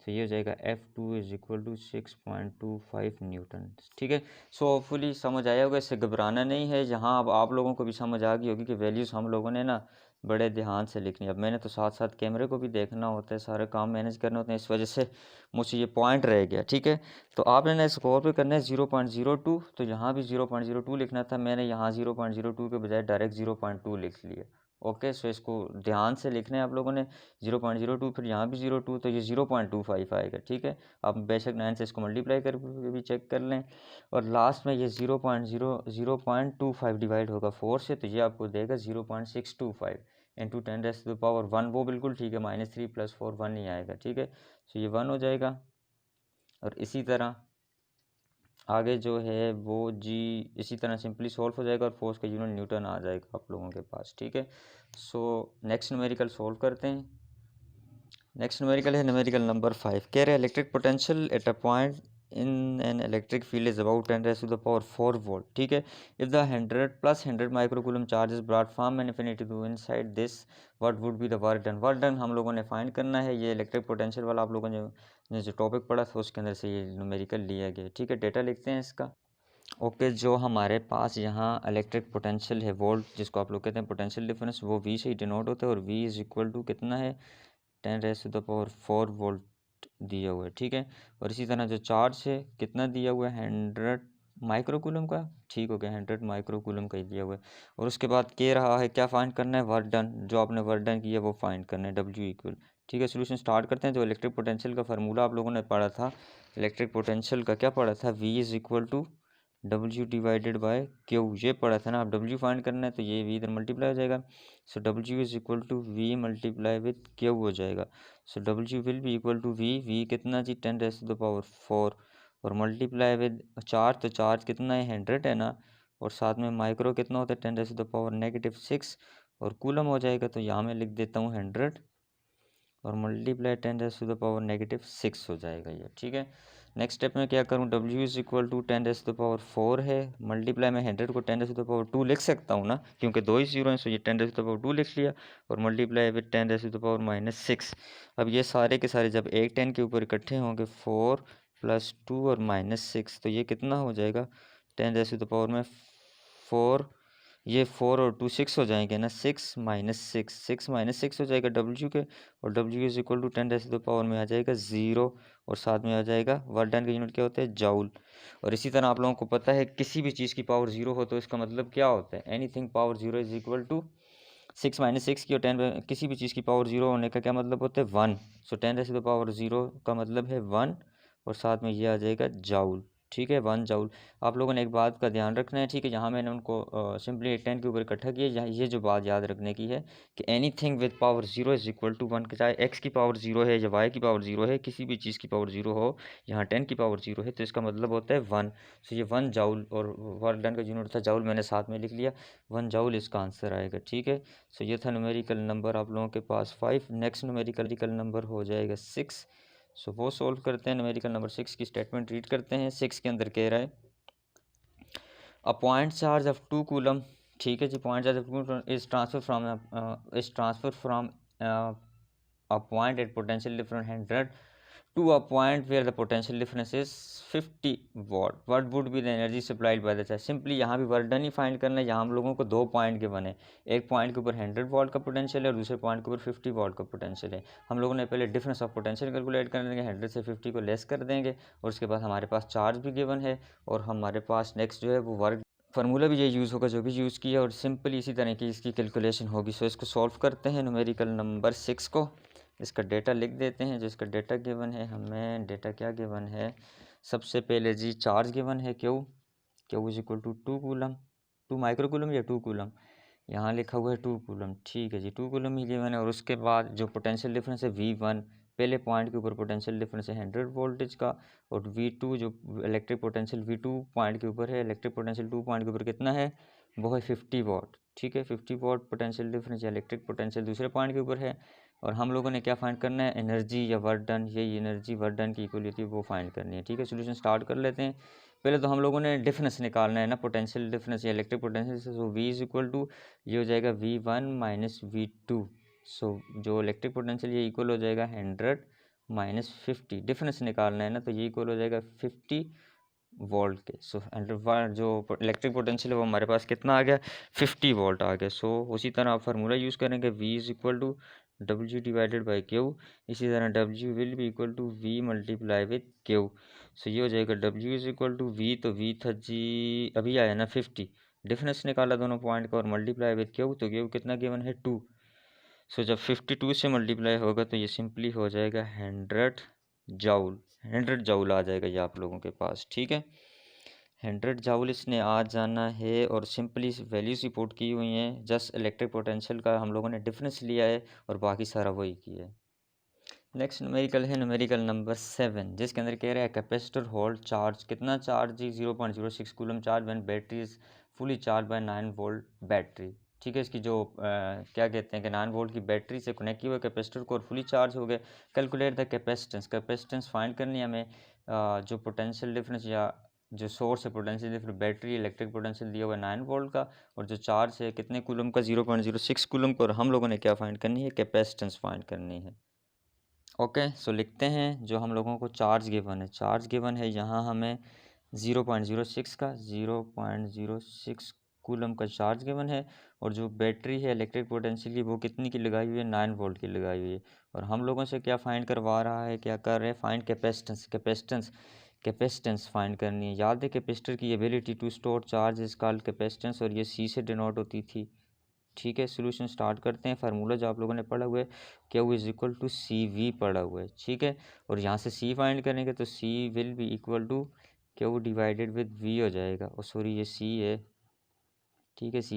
तो ये हो जाएगा F2 is equal to 6.25 Newton, ठीक है। सो होपफुली समझ आया होगा, इससे घबराना नहीं है। यहाँ अब आप लोगों को भी समझ आ गई होगी कि वैल्यूज़ हम लोगों ने ना बड़े ध्यान से लिखनी है। अब मैंने तो साथ साथ कैमरे को भी देखना होता है, सारे काम मैनेज करने होते हैं, इस वजह से मुझसे ये पॉइंट रह गया, ठीक है। तो आपने ना स्कोर पे करना है 0.02, तो यहाँ भी 0.02 लिखना था, मैंने यहाँ 0.02 के बजाय डायरेक्ट 0.2 लिख लिया। ओके, सो इसको ध्यान से लिखना है आप लोगों ने, 0.02, फिर यहाँ भी 0.2, तो ये 0.25 आएगा, ठीक है। आप बेशक 9 से इसको मल्टीप्लाई करके भी चेक कर लें। और लास्ट में ये 0.25 डिवाइड होगा 4 से, तो ये आपको देगा 0.625 इंटू 10⁻1, वो बिल्कुल ठीक है, -3 + 4 1 ही आएगा, ठीक है। तो ये 1 हो जाएगा। और इसी तरह आगे जो है वो जी इसी तरह सिंपली सॉल्व हो जाएगा, और फोर्स का यूनिट न्यूटन आ जाएगा आप लोगों के पास, ठीक है। सो नेक्स्ट न्यूमेरिकल सॉल्व करते हैं। नेक्स्ट न्यूमेरिकल है न्यूमेरिकल नंबर 5। कह रहे हैं electric potential at a point in an electric field is about 10⁻4 volt, ठीक है। If the 100 microcoulomb charge is brought from infinity to inside this, what would be the work done. Work done हम लोगों ने find करना है। ये electric potential वाला आप लोगों ने जो टॉपिक पढ़ा था उसके अंदर से ये न्यूमेरिकल लिया गया, ठीक है। डेटा लिखते हैं इसका। ओके, जो हमारे पास यहाँ इलेक्ट्रिक पोटेंशियल है वोल्ट, जिसको आप लोग कहते हैं पोटेंशियल डिफरेंस, वो V से ही डिनोट होता है, और V इज इक्वल टू कितना है, 10⁻4 वोल्ट दिया हुआ है, ठीक है। और इसी तरह जो चार्ज है कितना दिया हुआ है, 100 माइक्रोकूलम का, ठीक हो गया, 100 माइक्रोकूलम का ही दिया हुआ है। और उसके बाद कह रहा है क्या फाइंड करना है, वर्क डन, जो आपने वर्क डन किया वो फाइंड करना है, W इक्वल, ठीक है। सोल्यूशन स्टार्ट करते हैं। जो इलेक्ट्रिक पोटेंशियल का फार्मूला आप लोगों ने पढ़ा था, इलेक्ट्रिक पोटेंशियल का क्या पढ़ा था, V is equal to W divided by Q, ये पढ़ा था ना। अब W फाइंड करना है, तो ये V इधर मल्टीप्लाई हो जाएगा। So W is equal to V multiply with Q हो जाएगा। So W will be equal to V कितना जी, 10⁻4, और मल्टीप्लाई विद चार्ज, तो चार्ज कितना है, 100 है ना, और साथ में माइक्रो कितना होता है, 10⁻⁻6, और कूलम हो जाएगा। तो यहाँ मैं लिख देता हूँ 100 और मल्टीप्लाई 10⁻⁻6 हो जाएगा ये, ठीक है। नेक्स्ट स्टेप में क्या करूँ, W इज इक्वल टू 10⁻4 है, मल्टीप्लाई में 100 को 10⁻2 लिख सकता हूँ ना, क्योंकि दो ही जीरो हैं, सो ये 10⁻2 लिख लिया, और मल्टीप्लाई विद 10⁻⁻6। अब ये सारे के सारे जब एक 10 के ऊपर इकट्ठे होंगे, 4 + 2 और -6, तो ये कितना हो जाएगा, 10⁻4, ये 4 और 2 6 हो जाएंगे ना, 6 - 6 हो जाएगा W के, और W इज इक्वल टू 10⁻में आ जाएगा 0, और साथ में आ जाएगा वर्क डन का यूनिट क्या होता है, जूल। और इसी तरह आप लोगों को पता है किसी भी चीज़ की पावर 0 हो तो इसका मतलब क्या होता है, anything power 0 is equal to 6 - 6 की, और 10 किसी भी चीज़ की पावर 0 होने का क्या मतलब होता है, 1। सो 10⁻0 का मतलब है 1, और साथ में ये आ जाएगा जूल, ठीक है, 1 जूल। आप लोगों ने एक बात का ध्यान रखना है, ठीक है, यहाँ मैंने उनको सिंपली 10 के ऊपर इकट्ठा किया। यहाँ ये जो बात याद रखने की है कि anything with power 0 is equal to 1, चाहे x की पावर 0 है या y की पावर 0 है, किसी भी चीज़ की पावर 0 हो, यहाँ 10 की पावर 0 है तो इसका मतलब होता है 1। सो ये 1 जूल, और वर्क डन का यूनिट था जूल, मैंने साथ में लिख लिया, 1 जूल इसका आंसर आएगा। ठीक है, सो ये था न्यूमेरिकल नंबर आप लोगों के पास 5। नेक्स्ट न्यूमेरिकल नंबर हो जाएगा 6। सो वो सोल्व करते हैं। न्यूमेरिकल नंबर 6 की स्टेटमेंट रीड करते हैं। 6 के अंदर कह रहा है a point charge of 2 coulomb, ठीक है जी, point charge of 2 coulomb is transfer from a point at potential difference 100 to a point where the potential difference is 50 watt. What would be the energy supplied by the charge? Simply यहाँ भी work done ही find करना है। यहाँ हम लोगों को 2 point के बने, एक पॉइंट के ऊपर 100 वॉट का पोटेंशियल है और दूसरे पॉइंट के ऊपर 50 वॉट का पोटेंशियल है। हम लोगों ने पहले डिफरेंस ऑफ पोटेंशियल कैलकुलेट कर देंगे, 100 से 50 को लेस कर देंगे और उसके बाद हमारे पास चार्ज भी गिवन है और हमारे पास नेक्स्ट जो है वो वर्क फार्मूला भी ये यूज़ होगा जो भी यूज़ किया और सिंपली इसी तरह की इसकी कैलकुलेशन होगी। सो इसको सॉल्व करते हैं न्यूमेरिकल नंबर 6 को। इसका डेटा लिख देते हैं, जो इसका डेटा गिवन है, हमें डेटा क्या गिवन है। सबसे पहले जी चार्ज गिवन है Q is equal to 2 coulomb, 2 micro coulomb या 2 कूलम, यहाँ लिखा हुआ है 2 कूलम, ठीक है जी, 2 कूलम ही गिवन है। और उसके बाद जो पोटेंशियल डिफरेंस है V1, पहले पॉइंट के ऊपर पोटेंशियल डिफरेंस है 100 वोल्टेज का, और V2 जो इलेक्ट्रिक पोटेंशियल V2 पॉइंट के ऊपर है, इलेक्ट्रिक पोटेंशियल 2 पॉइंट के ऊपर कितना है, वो है 50 वॉट। ठीक है, 50 वॉट पोटेंशियल डिफरेंस या इलेक्ट्रिक पोटेंशियल दूसरे पॉइंट के ऊपर है। और हम लोगों ने क्या फाइंड करना है, एनर्जी या वर्क डन, यही एनर्जी वर्क डन की इक्वलिटी वो फाइंड करनी है। ठीक है, सोल्यूशन स्टार्ट कर लेते हैं। पहले तो हम लोगों ने डिफरेंस निकालना है ना, पोटेंशियल डिफरेंस या इलेक्ट्रिक पोटेंशियल से। सो V इज इक्वल टू, ये हो जाएगा V1 माइनस V2। सो जो इलेक्ट्रिक पोटेंशियल ये इक्वल हो जाएगा 100 माइनस 50, डिफरेंस निकालना है ना, तो ये इक्वल हो जाएगा 50 वोल्ट के। सो 100 जो इलेक्ट्रिक पोटेंशियल है वो हमारे पास कितना आ गया, 50 वोल्ट आ गया। सो उसी तरह आप फार्मूला यूज़ करेंगे, V is equal to W divided by Q। इसी तरह W विल भी equal to V multiply with Q। So ये हो जाएगा W is equal to V, तो V था जी अभी आया ना 50, डिफरेंस निकाला दोनों पॉइंट का और मल्टीप्लाई विद Q, तो Q कितना गिवन है 2। सो जब 52 से मल्टीप्लाई होगा तो ये सिंपली हो जाएगा 100 जूल, 100 जूल आ जाएगा ये आप लोगों के पास। ठीक है, 100 जूल इसने आ जाना है और सिंपली वैल्यूज रिपोर्ट की हुई हैं, जस्ट इलेक्ट्रिक पोटेंशियल का हम लोगों ने डिफरेंस लिया है और बाकी सारा वही किया है। नेक्स्ट न्यूमेरिकल है न्यूमेरिकल नंबर 7, जिसके अंदर कह रहा है कैपेसिटर होल्ड चार्ज, कितना चार्ज जी 0.06 coulomb charge when battery is fully charge by 9 volt battery. ठीक है, इसकी जो क्या कहते हैं कि 9 वोल्ट की बैटरी से कनेक्ट किया हुआ कैपेसिटर को और फुली चार्ज हो गए। Calculate the capacitance, capacitance find करनी है हमें। जो पोटेंशियल डिफरेंस या जो सोर्स है potential difference, battery electric potential दिया हुआ है 9 वोल्ट का, और जो चार्ज है कितने कूलम का, 0.06 कूलम का, और हम लोगों ने क्या फाइंड करनी है, कैपेसिटेंस फाइंड करनी है। ओके, सो लिखते हैं जो हम लोगों को चार्ज गिवन है, चार्ज गिवन है यहाँ हमें 0.06 का, 0.06 कूलम का चार्ज गिवन है। और जो बैटरी है इलेक्ट्रिक पोटेंशियल की वो कितनी की लगाई हुई है, 9 वोल्ट की लगाई हुई है। और हम लोगों से क्या फाइंड करवा रहा है, क्या कर रहे हैं, फाइंड कैपेसिटेंस, कैपेसिटेंस फाइंड करनी है। याद है कैपेसिटर की ability to store charge is called capacitance, और ये C से डिनोट होती थी। ठीक है, सोल्यूशन स्टार्ट करते हैं। फार्मूला जो आप लोगों ने पढ़ा हुआ है, Q is equal to CV पढ़ा हुआ है। ठीक है, और यहाँ से C फाइंड करेंगे तो C will be equal to Q divided with V हो जाएगा। और सॉरी ये C है, ठीक है, C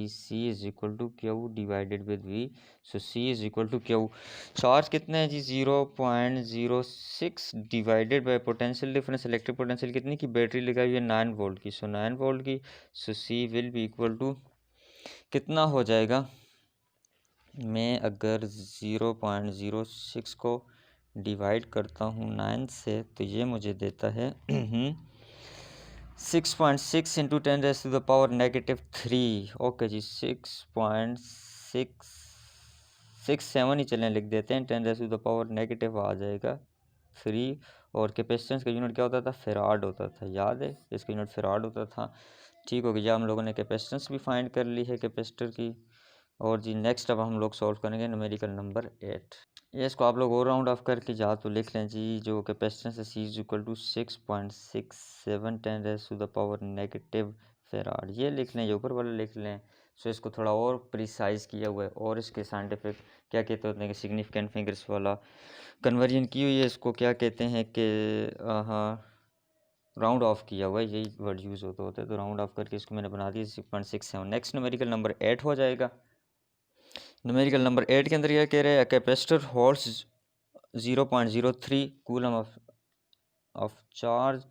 is equal to Q divided with V। So C is equal to Q। Charge कितना है जी 0.06 divided by potential difference, electric potential कितनी की, बैटरी लगाई हुई है 9 वोल्ट की, सो 9 वोल्ट की। So C will be equal to कितना हो जाएगा, मैं अगर 0.06 को डिवाइड करता हूँ 9 से तो ये मुझे देता है 6.6 इंटू 10⁻³ ओके जी, 6.667 ही चलें, लिख देते हैं, 10⁻³ आ जाएगा 3। और कैपेसिटेंस का यूनिट क्या होता था, फेराड होता था, याद है इसका यूनिट फेराड होता था। ठीक हो गया, हम लोगों ने कैपेसिटेंस भी फाइंड कर ली है कैपेसिटर की। और जी नेक्स्ट अब हम लोग सॉल्व करेंगे न्यूमेरिकल नंबर 8। ये इसको आप लोग और राउंड ऑफ करके जा तो लिख लें जी, जो कैपेसिटेंस है C is equal to 6.67 10⁻⁻⁻, farad, ये लिख लें, ये ऊपर वाला लिख लें। सो इसको थोड़ा और प्रिसाइज किया हुआ है और इसके साइंटिफिक क्या कहते होते हैं कि सिग्निफिकेंट फिगर्स वाला कन्वर्जन की हुई है। इसको क्या कहते हैं कि हाँ राउंड ऑफ किया हुआ है, यही वर्ड यूज़ होता है, तो राउंड ऑफ करके इसको मैंने बना दिया 6.67। नेक्स्ट न्यूमेरिकल नंबर 8 हो जाएगा। न्यूमेरिकल नंबर 8 के अंदर यह कह रहे हैं capacitor holds 0.03 coulomb of charge,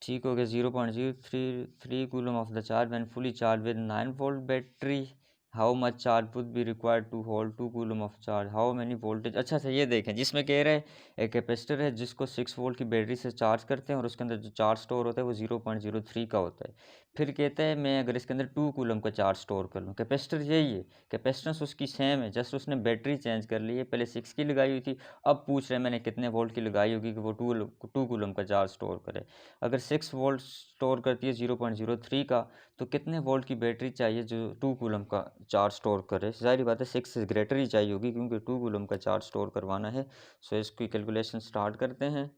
ठीक हो गया। 0.033 coulomb of the charge when fully charge with 9 volt battery, how much charge would be required to hold 2 coulomb of charge, how many voltage. अच्छा ये देखें, जिसमें कह रहे हैं एक कैपेसिटर है जिसको 6 वोल्ट की बैटरी से चार्ज करते हैं और उसके अंदर जो चार्ज स्टोर होता है वो 0.03 का होता है। फिर कहते हैं मैं अगर इसके अंदर 2 कूलम का चार्ज स्टोर कर लूँ, कैपेसिटर यही है, कैपेसिटेंस उसकी सेम है, जस्ट उसने बैटरी चेंज कर ली है, पहले 6 की लगाई हुई थी, अब पूछ रहे हैं मैंने कितने वोल्ट की लगाई होगी कि वो टू कूलम का चार्ज स्टोर करे। अगर 6 वोल्ट स्टोर करती है 0.03 का, तो कितने वोल्ट की बैटरी चाहिए जो 2 कूलम का चार्ज स्टोर करे। जाहिर बात है 6 से ग्रेटर ही चाहिए होगी क्योंकि 2 कूलम का चार्ज स्टोर करवाना है। सो इसकी कैलकुलेशन स्टार्ट करते हैं।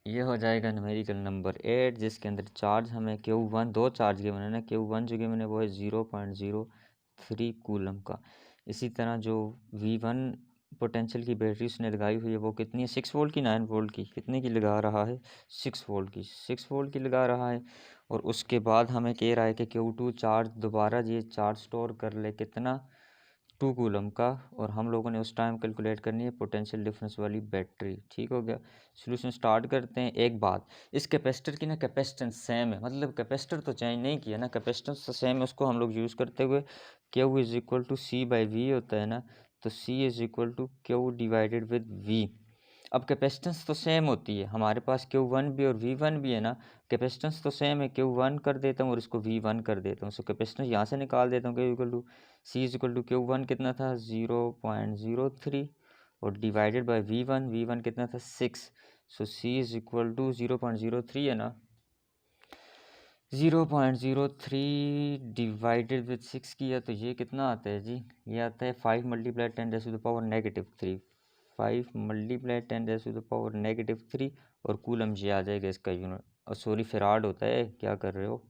ये हो जाएगा न्यूमेरिकल नंबर 8, जिसके अंदर चार्ज हमें Q1, दो चार्ज गिवन है ना, Q1 जो गिवन है वो है 0.03 कूलम का। इसी तरह जो V1 पोटेंशियल की बैटरी उसने लगाई हुई है वो कितनी है, 6 वोल्ट की, 9 वोल्ट की, कितने की लगा रहा है, 6 वोल्ट की, 6 वोल्ट की लगा रहा है। और उसके बाद हमें कह रहा है कि Q2 चार्ज दोबारा ये चार्ज स्टोर कर ले कितना, 2 कूलम का, और हम लोगों ने उस टाइम कैलकुलेट करनी है पोटेंशियल डिफरेंस वाली बैटरी। ठीक हो गया, सोल्यूशन स्टार्ट करते हैं। एक बात, इस कैपेसिटर की ना कैपेसिटेंस सेम है, मतलब कैपेसिटर तो चेंज नहीं किया ना, कैपेसिटेंस तो सेम है, उसको हम लोग यूज़ करते हुए Q is equal to C by V होता है ना, तो C is equal to Q divided with V. अब कैपेसिटेंस तो सेम होती है, हमारे पास Q1 भी और V1 भी है ना, कैपेसिटेंस तो सेम है, Q1 कर देता हूँ और इसको V1 कर देता हूँ। सो कैपेसिटेंस यहाँ से निकाल देता हूँ, Q equal to C is equal to Q1 कितना था 0.03 और डिवाइडेड बाई V1 कितना था 6। सो सी इज इक्वल टू 0.03 है ना, 0.03 डिवाइडेड विद 6 किया तो ये कितना आता है जी, ये आता है 5 मल्टीप्लाई 10⁻³ 5 मल्टीप्लाई 10⁻³ और कूलम ये आ जाएगा इसका यूनिट, और सॉरी फेराड होता है, क्या कर रहे हो,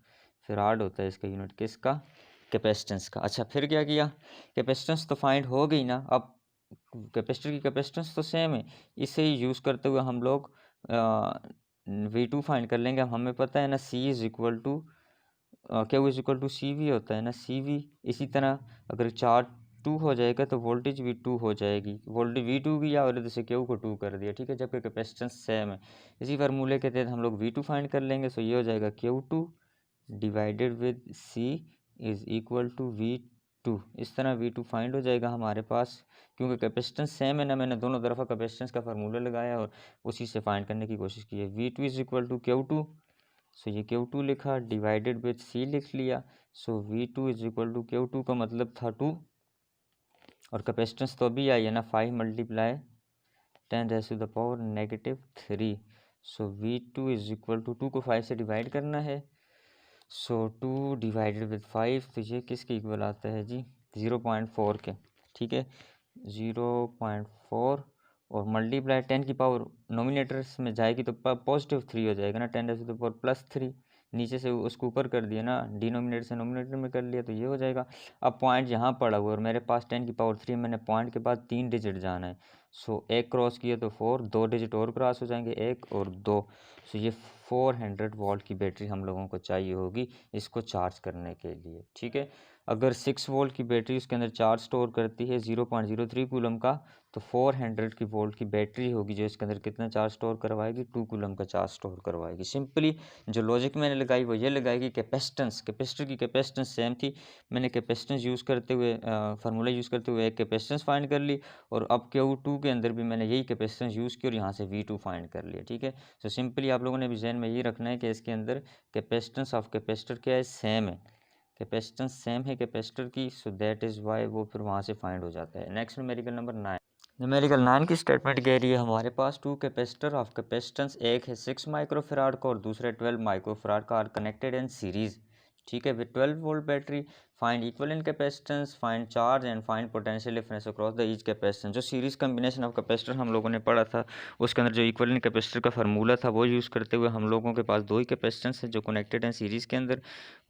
फेराड होता है इसका यूनिट, किसका, कैपेसिटेंस का। अच्छा फिर क्या किया, कैपेसिटेंस तो फाइंड हो गई ना, अब कैपेसिटर की कैपेसिटेंस तो सेम है, इसे ही यूज़ करते हुए हम लोग V2 फाइंड कर लेंगे। अब हमें पता है ना C is equal to Q is equal to C V होता है ना, सी वी। इसी तरह अगर चार्ज 2 हो जाएगा तो वोल्टेज भी 2 हो जाएगी, वोल्टेज V2 भी या और इधर से Q को 2 कर दिया, ठीक है, जबकि कैपेसिटेंस सेम है। इसी फार्मूले के तहत हम लोग V2 फाइंड कर लेंगे। सो ये हो जाएगा Q2 divided with C is equal to V2। इस तरह V2 फाइंड हो जाएगा हमारे पास, क्योंकि कैपेसिटेंस सेम है ना, मैंने दोनों तरफा कैपेसिटेंस का फार्मूला लगाया और उसी से फाइंड करने की कोशिश की है। V2 is equal to Q2, सो ये Q2 लिखा, डिवाइडेड विद C लिख लिया। सो V2 is equal to Q2 का मतलब था 2 और कैपेसिटेंस तो अभी आई है ना 5 मल्टीप्लाई 10⁻³ so V2 is equal to 2 को 5 से डिवाइड करना है। सो 2 डिवाइडेड विद 5 तो ये किसके इक्वल आता है जी, 0.4 के, ठीक है, 0.4 और मल्टीप्लाई 10 की पावर नोमिनेटर्स में जाएगी तो +3 हो जाएगा ना, 10⁻+3, नीचे से उसको ऊपर कर दिया ना, डिनोमिनेटर से नोमिनेटर में कर लिया तो ये हो जाएगा। अब पॉइंट यहाँ पड़ा हुआ और मेरे पास 10 की पावर 3, मैंने पॉइंट के बाद 3 डिजिट जाना है। सो एक क्रॉस किया तो 4, 2 डिजिट और क्रॉस हो जाएंगे, 1 और 2। सो ये 400 वोल्ट की बैटरी हम लोगों को चाहिए होगी इसको चार्ज करने के लिए, ठीक है। अगर 6 वोल्ट की बैटरी उसके अंदर चार्ज स्टोर करती है 0.03 कूलम का, तो 400 की वोल्ट की बैटरी होगी जो इसके अंदर कितना चार्ज स्टोर करवाएगी, 2 कूलम का चार्ज स्टोर करवाएगी। सिंपली जो लॉजिक मैंने लगाई वो ये लगाई कि कैपेसिटेंस, कैपेसिटर की कैपेसिटेंस सेम थी, मैंने कैपेसिटेंस यूज़ करते हुए फार्मूला यूज़ करते हुए एक कैपेसिटेंस फाइंड कर ली, और अब Q2 के अंदर भी मैंने यही कैपेसिटेंस यूज़ की और यहाँ से V2 फाइंड कर लिया, ठीक है। तो सिंपली आप लोगों ने भी जहन में यही रखना है कि इसके अंदर कैपेसिटेंस ऑफ कैपेसिटर क्या है, सेम है, कैपेसिटेंस सेम है कैपेसिटर की, सो दैट इज़ वाई वो फिर वहाँ से फाइंड हो जाता है। नेक्स्ट न्यूमेरिकल नंबर 9, न्यूमेरिकल 9 की स्टेटमेंट कह रही है हमारे पास 2 कैपेसिटर ऑफ कैपेसिटेंस, एक है 6 माइक्रोफेराड का और दूसरा 12 माइक्रोफेराड का, आर कनेक्टेड इन सीरीज़, ठीक है, with 12 volt battery. Find equivalent capacitance, find charge and find potential difference across the each capacitance. जो सीरीज़ कम्बिनेशन ऑफ कैपेसिटर हम लोगों ने पढ़ा था उसके अंदर जो इक्विवेलेंट कैपेसिटर का फार्मूला था वो यूज़ करते हुए हम लोगों के पास 2 ही कैपेसिटेंस है जो कनेक्टेड हैं सीरीज़ के अंदर,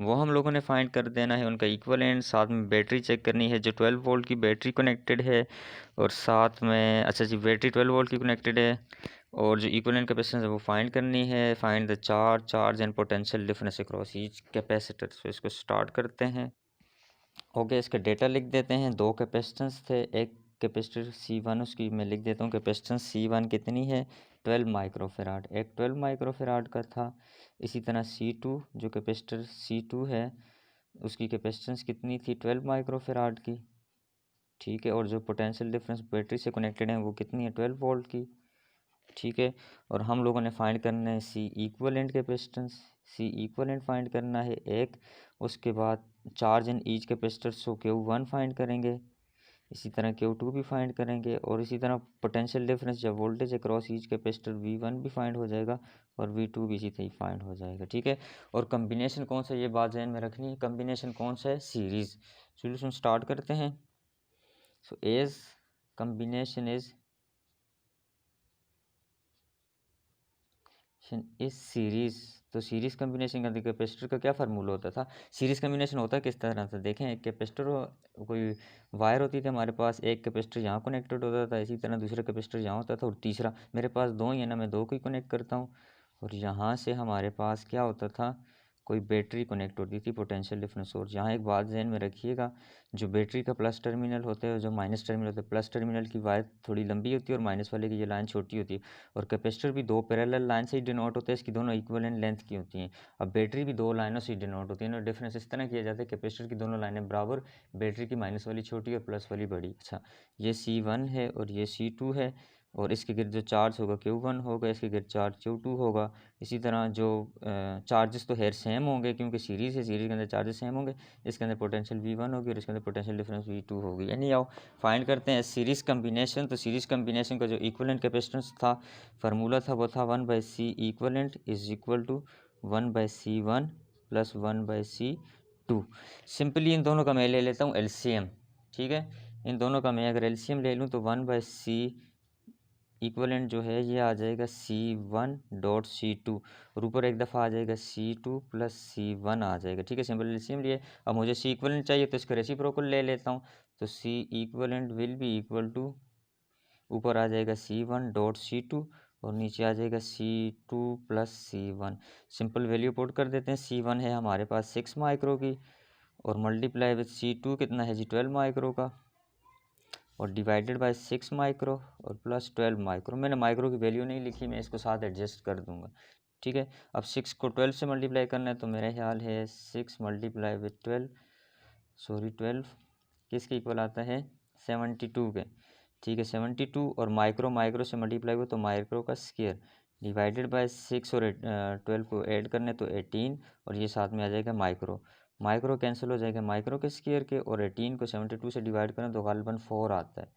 वो हम लोगों ने फाइंड कर देना है उनका इक्विवेलेंट, साथ में बैटरी चेक करनी है जो 12 वोल्ट की बैटरी कनेक्टेड है, और साथ में अच्छा जी बैटरी 12 वोल्ट की कनेक्टेड है और जो इक्विवेलेंट कैपेसिटेंस है वो फाइंड करनी है। Find the charge and potential difference across each capacitor. तो इसको स्टार्ट करते हैं। ओके, इसका डेटा लिख देते हैं। दो कैपेसिटेंस थे, एक कैपेसिटर C1, उसकी मैं लिख देता हूँ कैपेसिटेंस C1 कितनी है 12 माइक्रोफेराड, एक 12 माइक्रोफेराड का था। इसी तरह C2, जो कैपेसिटर C2 है उसकी कैपेसिटेंस कितनी थी 12 माइक्रोफेराड की, ठीक है। और जो पोटेंशियल डिफरेंस बैटरी से कनेक्टेड है वो कितनी है 12 वोल्ट की, ठीक है। और हम लोगों ने फाइंड करना है सी इक्वलेंट कैपेसिटेंस, सी इक्वलेंट फाइंड करना है एक। उसके बाद charge in each capacitor, so Q1 find करेंगे। इसी तरह Q2 भी फाइंड करेंगे। और इसी तरह पोटेंशियल डिफरेंस या voltage across each capacitor V1 भी फाइंड हो जाएगा और V2 भी इसी तरह फाइंड हो जाएगा, ठीक है। और कम्बिनेशन कौन सा, ये बात ध्यान में रखनी है, कम्बिनेशन कौन सा है सीरीज़। सोल्यूशन स्टार्ट करते हैं। सो एज कम्बिनेशन इस सीरीज़, तो सीरीज़ कम्बिनेशन का कैपेसिटर का क्या फार्मूला होता था। सीरीज़ कम्बिनेशन होता है किस तरह से, देखें एक कैपेसिटर कोई वायर होती थी हमारे पास, एक कैपेसिटर यहाँ कनेक्टेड होता था, इसी तरह दूसरा कैपेसिटर यहाँ होता था और तीसरा, मेरे पास दो ही है ना, मैं दो को ही कनेक्ट करता हूँ। और यहाँ से हमारे पास क्या होता था, कोई बैटरी कनेक्ट होती थी पोटेंशियल डिफरेंस सोर्स। यहाँ एक बात ध्यान में रखिएगा, जो बैटरी का प्लस टर्मिनल होता है और जो माइनस टर्मिनल होता है, प्लस टर्मिनल की वायर थोड़ी लंबी होती है और माइनस वाले की ये लाइन छोटी होती है। और कैपेसिटर भी दो पैरेलल लाइन से ही डिनोट होता है, इसकी दोनों इक्विवेलेंट लेंथ की होती हैं। अब बैटरी भी दो लाइनों से डिनोट होती है ना, डिफरेंस इस तरह किया जाता है कैपेसिटर की दोनों लाइनें बराबर, बैटरी की माइनस वाली छोटी और प्लस वाली बड़ी। अच्छा, ये C1 है और ये C2 है, और इसके गिर्द जो चार्ज होगा Q1 होगा, इसके गिर्द चार्ज Q2 होगा। इसी तरह जो चार्जेस तो हेयर सेम होंगे क्योंकि सीरीज़ है, सीरीज़ के अंदर चार्जेस सेम होंगे। इसके अंदर पोटेंशियल V1 होगी और इसके अंदर पोटेंशियल डिफरेंस V2 होगी। यानी आओ फाइंड करते हैं सीरीज़ कम्बिनेशन। तो सीरीज़ कम्बिनेशन का जो इक्वलेंट कैपेसिटेंस था, फार्मूला था, वो था 1/C equivalent is equal to 1/C1 plus 1/C2। Simply इन दोनों का मैं ले लेता हूँ LCM, ठीक है। इन दोनों का मैं अगर LCM ले लूँ तो 1/C इक्वलेंट जो है ये आ जाएगा C1.C2 और ऊपर एक दफ़ा आ जाएगा C2 प्लस C1 आ जाएगा, ठीक है। सिंपल एलसीएम लिए। अब मुझे C इक्वलेंट चाहिए तो इसका रेसिप्रोकल ले लेता हूँ। तो C equivalent will be equal to, ऊपर आ जाएगा C1.C2 और नीचे आ जाएगा C2 plus C1। Simple value put कर देते हैं। C1 है हमारे पास 6 माइक्रो की और मल्टीप्लाई विथ C2 कितना है जी 12 माइक्रो का, और डिवाइडेड बाय 6 माइक्रो और प्लस 12 माइक्रो। मैंने माइक्रो की वैल्यू नहीं लिखी, मैं इसको साथ एडजस्ट कर दूंगा, ठीक है। अब 6 को 12 से मल्टीप्लाई करना है तो मेरा ख्याल है 6 मल्टीप्लाई विथ 12, सॉरी 12 किसके इक्वल आता है 72 के, ठीक है। 72 और माइक्रो, माइक्रो से मल्टीप्लाई हो तो माइक्रो का स्क्वायर डिवाइडेड बाय 6 और 12 को ऐड करने तो 18 और ये साथ में आ जाएगा माइक्रो। माइक्रो कैंसिल हो जाएगा माइक्रो के स्क्वायर के, और 18 को 72 से डिवाइड करें तो गालिबन 4 आता है,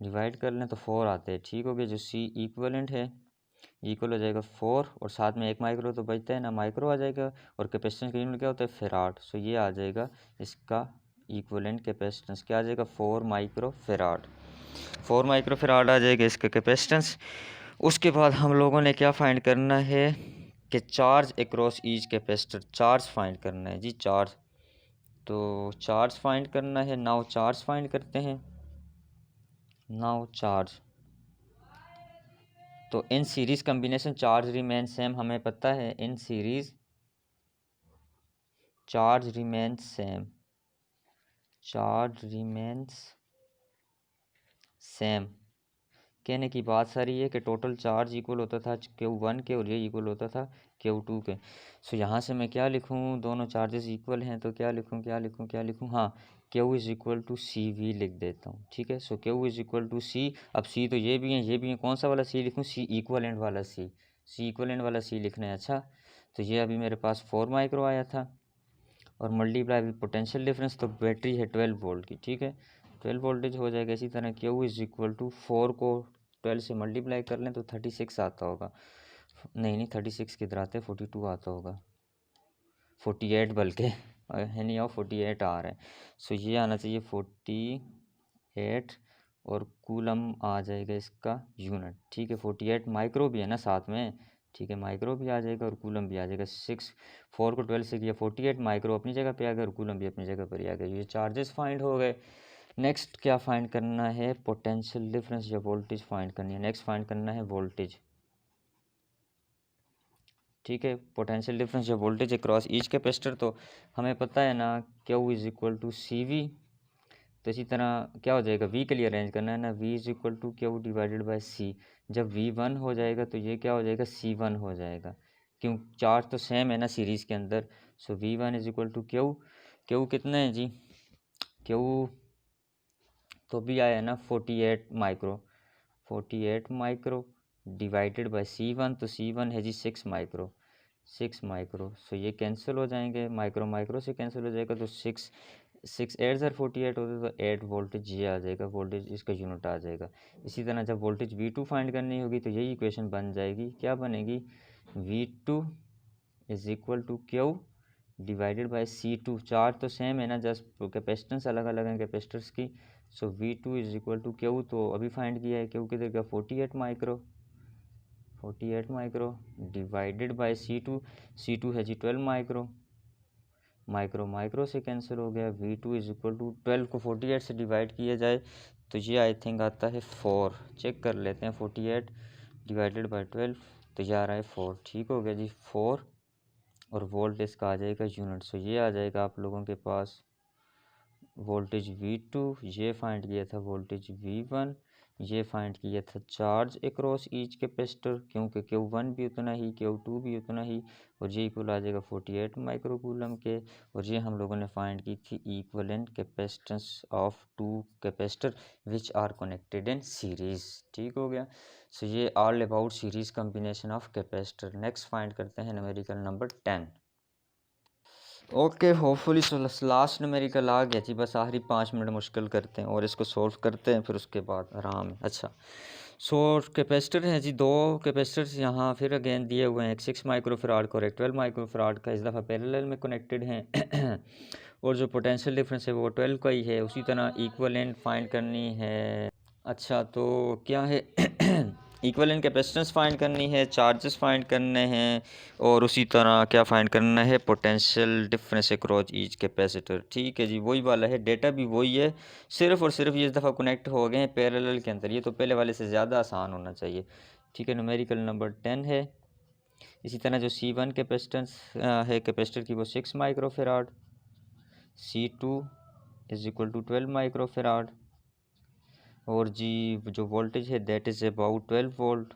डिवाइड कर लें तो 4 आते हैं, ठीक हो गया। जो C इक्वलेंट है इक्वल हो जाएगा 4 और साथ में एक माइक्रो तो बचता है ना, माइक्रो आ जाएगा। और कैपेसिटेंस का यूनिट क्या होता है फेराड, सो ये आ जाएगा इसका इक्वलेंट कैपेसिटेंस, क्या आ जाएगा 4 माइक्रो फेराड, 4 माइक्रो फेराड आ जाएगा इसका कैपेसिटेंस। उसके बाद हम लोगों ने क्या फाइंड करना है कि charge across each capacitor, charge find करना है जी, चार्ज। तो चार्ज फाइंड करना है, नाउ चार्ज फाइंड करते हैं। नाउ चार्ज, तो in series combination charge remain same, हमें पता है in series charge remain same, charge remains same. कहने की बात सारी है कि टोटल चार्ज इक्वल होता था Q1 के और ये इक्वल होता था Q2 के। सो यहाँ से मैं क्या लिखूँ, दोनों चार्जेस इक्वल हैं तो क्या लिखूँ, क्या लिखूँ, क्या लिखूँ, हाँ Q is equal to CV लिख देता हूँ, ठीक है। So Q is equal to C। अब C तो ये भी है ये भी है, कौन सा वाला C लिखूँ, C इक्वलेंट वाला C, C इक्वलेंट वाला C लिखना है। अच्छा, तो ये अभी मेरे पास 4 माइक्रो आया था और मल्टीप्लाई विद पोटेंशियल डिफरेंस, तो बैटरी है 12 वोल्ट की, ठीक है। 12 वोल्टेज हो जाएगा। इसी तरह Q इज़ इक्वल टू 4 को 12 से मल्टीप्लाई कर लें तो 36 आता होगा, नहीं 36 किधर आते हैं 42 आता होगा, 48 बल्कि है नहीं, आओ 48 आ रहा है। सो ये आना चाहिए 48 और कूलम आ जाएगा इसका यूनिट, ठीक है। 48 माइक्रो भी है ना साथ में, ठीक है, माइक्रो भी आ जाएगा और कूलम भी आ जाएगा। 4 को 12 से किया 48 माइक्रो अपनी जगह पे आ गया और कूलम भी अपनी जगह पर ही आ गया। ये चार्जेस फाइंड हो गए। नेक्स्ट क्या फाइंड करना है, पोटेंशियल डिफरेंस या वोल्टेज फाइंड करनी है। नेक्स्ट फाइंड करना है वोल्टेज, ठीक है, पोटेंशियल डिफरेंस या वोल्टेज अक्रॉस ईच कैपेसिटर। तो हमें पता है ना Q is equal to C V, तो इसी तरह क्या हो जाएगा, V के लिए अरेंज करना है ना, V is equal to Q divided by C. जब V1 हो जाएगा तो ये क्या हो जाएगा, C1 हो जाएगा, क्यों, चार्ज तो सेम है ना सीरीज़ के अंदर। So V1 is equal to Q कितना है जी, Q तो भी आया है ना 48 माइक्रो डिवाइडेड बाई C1, तो C1 है जी 6 माइक्रो। सो ये कैंसिल हो जाएंगे, माइक्रो माइक्रो से कैंसिल हो जाएगा, तो 6 8 होते तो 8 वोल्टेज ये आ जाएगा, वोल्टेज इसका यूनिट आ जाएगा। इसी तरह जब वोल्टेज V2 फाइंड करनी होगी तो यही इक्वेशन बन जाएगी, क्या बनेगी, V2 is equal to Q divided by C2। Charge तो सेम है ना, जस्ट कैपेसिटेंस अलग अलग हैं कैपेसिटर्स की। So V2 is equal to Q, तो अभी फाइंड किया है Q किधर का, 48 माइक्रो डिवाइडेड बाई C2 है जी 12 माइक्रो, माइक्रो से कैंसिल हो गया। V2 इज इक्वल टू 12 को 48 से डिवाइड किया जाए तो ये आई थिंक आता है 4, चेक कर लेते हैं, 48 डिवाइडेड बाई 12 तो ये आ रहा है 4, ठीक हो गया जी 4, और वोल्ट इसका आ जाएगा यूनिट। सो ये आ जाएगा आप लोगों के पास वोल्टेज V2, ये फाइंड किया था वोल्टेज V1, ये फाइंड किया था चार्ज अक्रॉस ईच कैपेसिटर, क्योंकि Q1 भी उतना ही Q2 भी उतना ही, और ये इक्वल आ जाएगा 48 माइक्रोकूलम के। और ये हम लोगों ने फाइंड की थी equivalent capacitance of two capacitor which are connected in series, ठीक हो गया। सो ये all about series combination of capacitor. Next find करते हैं numerical number 10। Okay, hopefully last numerical आ गया जी, बस आखिरी 5 मिनट मुश्किल करते हैं और इसको सॉल्व करते हैं, फिर उसके बाद आराम है। अच्छा, सो कैपेसिटर हैं जी, 2 कैपेसिटर्स यहाँ फिर अगेन दिए हुए हैं, एक 6 माइक्रोफराड का और एक 12 माइक्रोफराड का, इस दफ़ा पैरेलल में कनेक्टेड हैं और जो पोटेंशियल डिफरेंस है वो 12 का ही है। उसी तरह इक्विवेलेंट फाइंड करनी है। अच्छा, तो क्या है इक्विवेलेंट कैपेसिटेंस फाइंड करनी है, चार्जेस फाइंड करने हैं, और उसी तरह क्या फाइंड करना है, potential difference across each capacitor, ठीक है जी, वही वाला है, डेटा भी वही है, सिर्फ और सिर्फ ये इस दफ़ा कनेक्ट हो गए हैं पैरेलल के अंदर। ये तो पहले वाले से ज़्यादा आसान होना चाहिए, ठीक है। न्यूमेरिकल नंबर 10 है। इसी तरह जो C1 कैपेसिटेंस है कैपेसिटर की, वो 6 microfarad, C2 is equal to 12 microfarad, और जी जो वोल्टेज है दैट इज़ अबाउट 12 वोल्ट,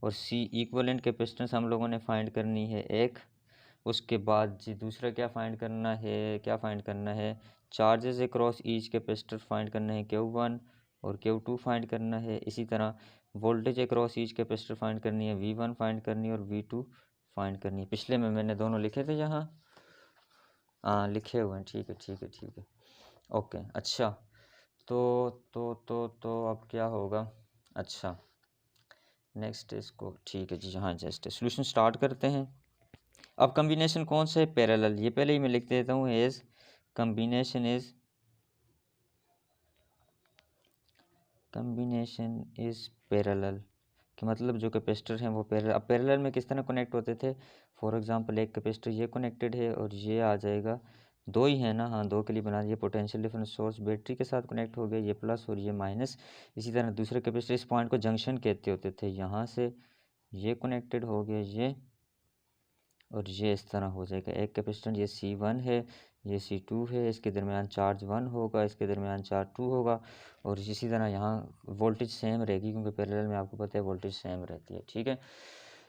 और C इक्वलेंट कैपेसिटेंस हम लोगों ने फाइंड करनी है एक। उसके बाद जी दूसरा क्या फाइंड करना है, charges across each capacitor find करना है Q1, और Q2 फाइंड करना है। इसी तरह voltage across each capacitor find करनी है, V1 फाइंड करनी है और V2 फाइंड करनी है। पिछले में मैंने दोनों लिखे थे यहाँ, हाँ लिखे हुए हैं, ठीक है ओके। अच्छा, तो अब क्या होगा, अच्छा नेक्स्ट इसको, ठीक है जी, हाँ जस्ट सोल्यूशन स्टार्ट करते हैं। अब कम्बिनेशन कौन सा है, पैरेलल, ये पहले ही मैं लिख देता हूँ एज कम्बिनेशन इज पैरेलल, कि मतलब जो कैपेसिटर हैं वो पैरेलल। अब पैरेलल में किस तरह कनेक्ट होते थे, फॉर एग्जांपल एक कैपेसिटर ये कनेक्टेड है और ये आ जाएगा, 2 ही है ना, हाँ 2 के लिए बना दिया, पोटेंशियल डिफरेंस सोर्स बैटरी के साथ कनेक्ट हो गया, ये प्लस और ये माइनस। इसी तरह दूसरे कैपेसिटर, इस पॉइंट को जंक्शन कहते होते थे, यहाँ से ये कनेक्टेड हो गया ये, और ये इस तरह हो जाएगा एक कैपेसिटेंस, ये C1 है, ये C2 है, इसके दरमियान चार्ज 1 होगा, इसके दरमियान चार्ज 2 होगा, और इसी तरह यहाँ वोल्टेज सेम रहेगी, क्योंकि पैरेलल में आपको पता है वोल्टेज सेम रहती है, ठीक है।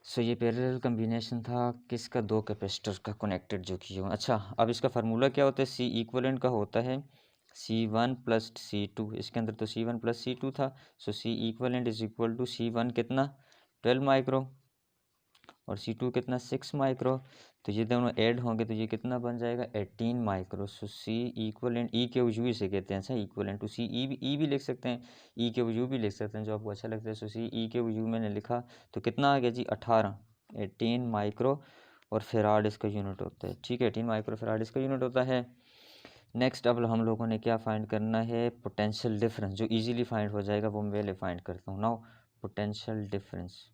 सो ये पैरेलल कम्बिनेशन था किसका, 2 कैपेसिटर का कनेक्टेड जो किया हुआ। अच्छा, अब इसका फार्मूला क्या होता है, C इक्वलेंट का होता है C1 प्लस C2, इसके अंदर तो C1 प्लस C2 था। So C equivalent is equal to C1 कितना 12 माइक्रो, और C2 कितना 6 माइक्रो, तो ये दोनों ऐड होंगे तो ये कितना बन जाएगा 18 माइक्रो। सो C इक्वलेंट, ई के यू से कहते हैं, अच्छा इक्वलेंट टू C, ई भी लिख सकते हैं, ई के यू भी लिख सकते हैं, जो आपको अच्छा लगता है। सो C ई के यू मैंने लिखा तो कितना आ गया जी 18 माइक्रो, और फेराड इसका यूनिट होता है, ठीक है, 18 माइक्रो फेराड इसका यूनिट होता है। नेक्स्ट अब हम लोगों ने क्या फाइंड करना है, पोटेंशियल डिफरेंस, जो ईजिली फाइंड हो जाएगा वो मैं पहले फाइंड करता हूँ नाउ। पोटेंशियल डिफरेंस,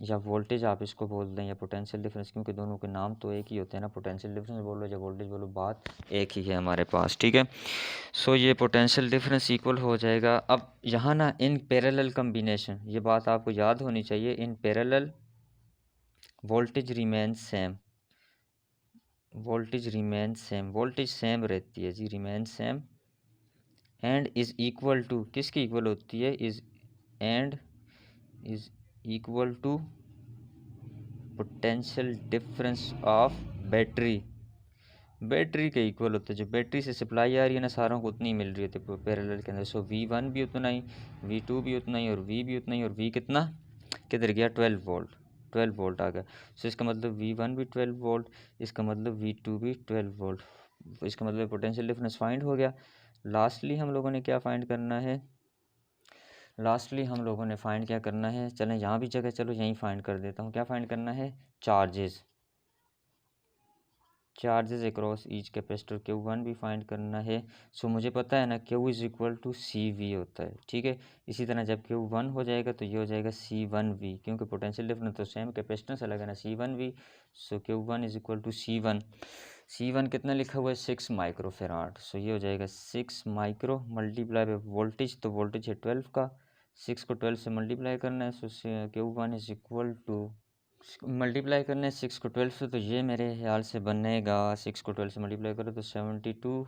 या वोल्टेज आप इसको बोल दें या पोटेंशियल डिफरेंस, क्योंकि दोनों के नाम तो एक ही होते हैं ना, पोटेंशियल डिफरेंस बोलो या वोल्टेज बोलो, बात एक ही है हमारे पास, ठीक है। सो ये पोटेंशियल डिफरेंस इक्वल हो जाएगा। अब यहाँ ना इन पैरेलल कम्बिनेशन, ये बात आपको याद होनी चाहिए, in parallel voltage remain same, voltage remain same, voltage same रहती है जी, remain same, and is equal to, किसकी इक्वल होती है, is and is equal to potential difference of battery, battery के इक्वल होते हैं। जो बैटरी से सप्लाई आ रही है ना सारों को उतनी मिल रही होती है पैरेलल के अंदर। सो V1 भी उतना ही, V2 भी उतना ही, और V भी उतना ही, और V कितना किधर गया, 12 वोल्ट, 12 वोल्ट आ गया। सो इसका मतलब V1 भी 12 वोल्ट, इसका मतलब V2 भी 12 वोल्ट, इसका मतलब पोटेंशियल डिफरेंस फाइंड हो गया। लास्टली हम लोगों ने क्या फाइंड करना है, लास्टली हम लोगों ने फाइंड क्या करना है, चलें यहाँ भी जगह, चलो यहीं फाइंड कर देता हूँ। क्या फाइंड करना है, charges, charges across each capacitor, Q1 भी फाइंड करना है। सो मुझे पता है ना Q is equal to CV होता है, ठीक है। इसी तरह जब Q1 हो जाएगा तो ये हो जाएगा C1V, क्योंकि पोटेंशियल डिफरेंस तो सेम, कैपेसिटेंस अलग है ना, C1V। So Q1 is equal to C1, C1 कितना लिखा हुआ है, 6 माइक्रोफेराड। सो ये हो जाएगा 6 माइक्रो मल्टीप्लाई बाय वोल्टेज, तो वोल्टेज है 12 का, 6 को 12 से मल्टीप्लाई करना है। So Q1 is equal to, multiply करने 6 को 12 से, तो ये मेरे ख्याल से बनेगा, 6 को 12 से मल्टीप्लाई करो तो 72,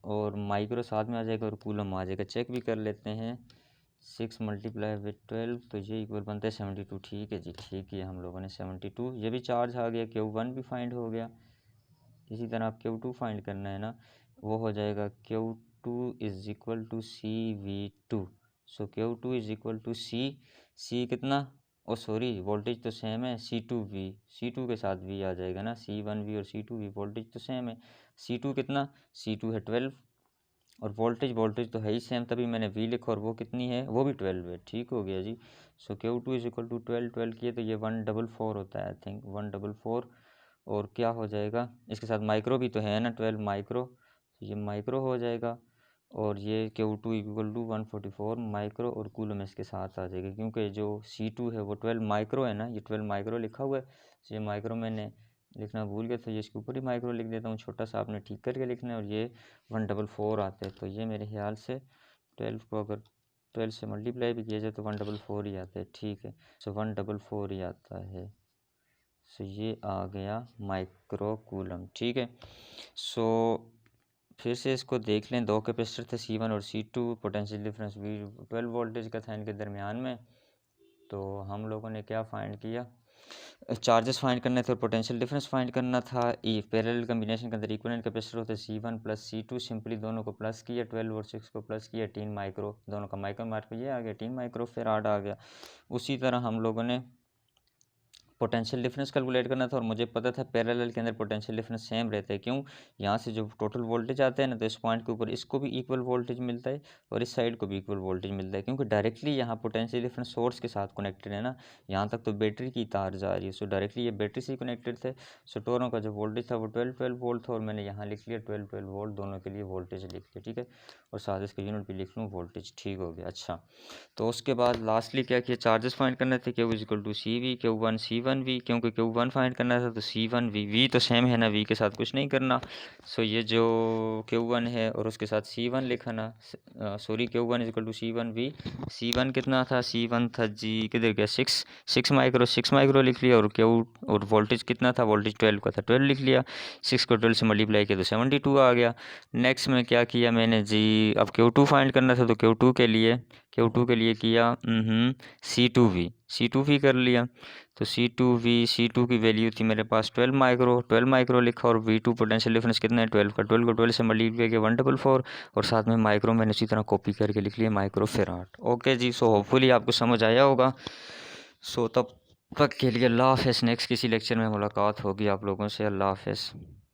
और माइक्रो साथ में आ जाएगा और कूलम आ जाएगा, चेक भी कर लेते हैं। 6 मल्टीप्लाई विद 12, तो ये इक्वल बनता है 72, ठीक है जी, ठीक है, हम लोगों ने 72, ये भी चार्ज आ गया, Q1 भी फाइंड हो गया। इसी तरह आप Q2 फाइंड करना है ना, वो हो जाएगा Q2 is equal to CV2। So Q2 is equal to C कितना, ओ सॉरी वोल्टेज तो सेम है, C2V, C2 के साथ V आ जाएगा ना, C1V और C2V वोल्टेज तो सेम है। C2 कितना, C2 है 12, और वोल्टेज तो है ही सेम, तभी मैंने V लिखा, और वो कितनी है, वो भी 12 है, ठीक हो गया जी। सो Q2 इज़ इक्वल टू 12 किए तो ये 144 होता है, आई थिंक 144, और क्या हो जाएगा, इसके साथ माइक्रो भी तो है ना, 12 माइक्रो, तो ये माइक्रो हो जाएगा, और ये Q2 इक्वल टू 144 माइक्रो, और कूलम इसके साथ आ जाएगा, क्योंकि जो C2 है वो 12 माइक्रो है ना, ये 12 माइक्रो लिखा हुआ है। तो ये माइक्रो मैंने लिखना भूल गया, तो ये इसके ऊपर ही माइक्रो लिख देता हूँ, छोटा सा आपने ठीक करके लिखना है, और ये 144 आता है। तो ये मेरे ख्याल से 12 को अगर 12 से मल्टीप्लाई भी किया जाए तो 144 ही आता है, ठीक है। सो 144 ही आता है। सो ये आ गया माइक्रो कूलम, ठीक है। सो फिर से इसको देख लें, दो कैपेसिटर थे C1 और C2, potential difference V 12 voltage का था इनके दरमियान में। तो हम लोगों ने क्या फाइंड किया, चार्जेस फाइंड करने थे और पोटेंशियल डिफरेंस फाइंड करना था। ये पैरेलल कम्बिनेशन के अंदर इक्विवेलेंट कैपेसिटर होते हैं C1 प्लस C2, सिंपली दोनों को प्लस किया, 12 और 6 को प्लस किया, 10 माइक्रो, दोनों का माइक्रो ये आ गया 10 माइक्रो फेराड आ गया। उसी तरह हम लोगों ने पोटेंशियल डिफरेंस कैलकुलेट करना था, और मुझे पता था पैरेलल के अंदर पोटेंशियल डिफरेंस सेम रहता है। क्यों, यहाँ से जो टोटल वोल्टेज आता है ना, तो इस पॉइंट के ऊपर इसको भी इक्वल वोल्टेज मिलता है और इस साइड को भी इक्वल वोल्टेज मिलता है, क्योंकि डायरेक्टली यहाँ पोटेंशियल डिफरेंस सोर्स के साथ कनेक्टेड है ना। यहाँ तक तो बैटरी की तार जा रही है, सो डायरेक्टली ये बैटरी से कनेक्टेड थे। सो दोनों का जो वोल्टेज था वो 12 वोल्ट था, और मैंने यहाँ लिख लिया 12 वोल्ट, दोनों के लिए वोल्टेज लिख लिया, ठीक है। और साथ इसके यूनिट भी लिख लूँ वोल्टेज, ठीक हो गया। अच्छा, तो उसके बाद लास्टली क्या किया, चार्जेस फाइंड करने थे, Q is equal to CV, Q1 C1V, क्योंकि Q1 फाइंड करना था तो C1V, V तो सेम है ना, V के साथ कुछ नहीं करना। सो ये जो Q1 है और उसके साथ C1 लिखा ना, sorry Q1 is equal to C1V, C1 कितना था, C1 था जी किधर गया, 6 माइक्रो लिख लिया, और और वोल्टेज कितना था, वोल्टेज 12 का था, 12 लिख लिया, 6 को 12 से मल्टीप्लाई किया तो 72 आ गया। नेक्स्ट में क्या किया मैंने जी, अब Q2 फाइंड करना था, तो Q2 के लिए किया C2V कर लिया। तो C2 की वैल्यू थी मेरे पास 12 माइक्रो लिखा, और V2 पोटेंशियल डिफरेंस कितना है 12 का, 12 को 12 से मल्टीप्लाई किया 144, और साथ में माइक्रो मैंने उसी तरह कॉपी करके लिख लिया माइक्रो फेराड। ओके जी, सो होपफुली आपको समझ आया होगा। सो तब तक के लिए अल्लाह हाफ़िज़, नेक्स्ट किसी लेक्चर में मुलाकात होगी आप लोगों से, अल्लाह हाफ़िज़।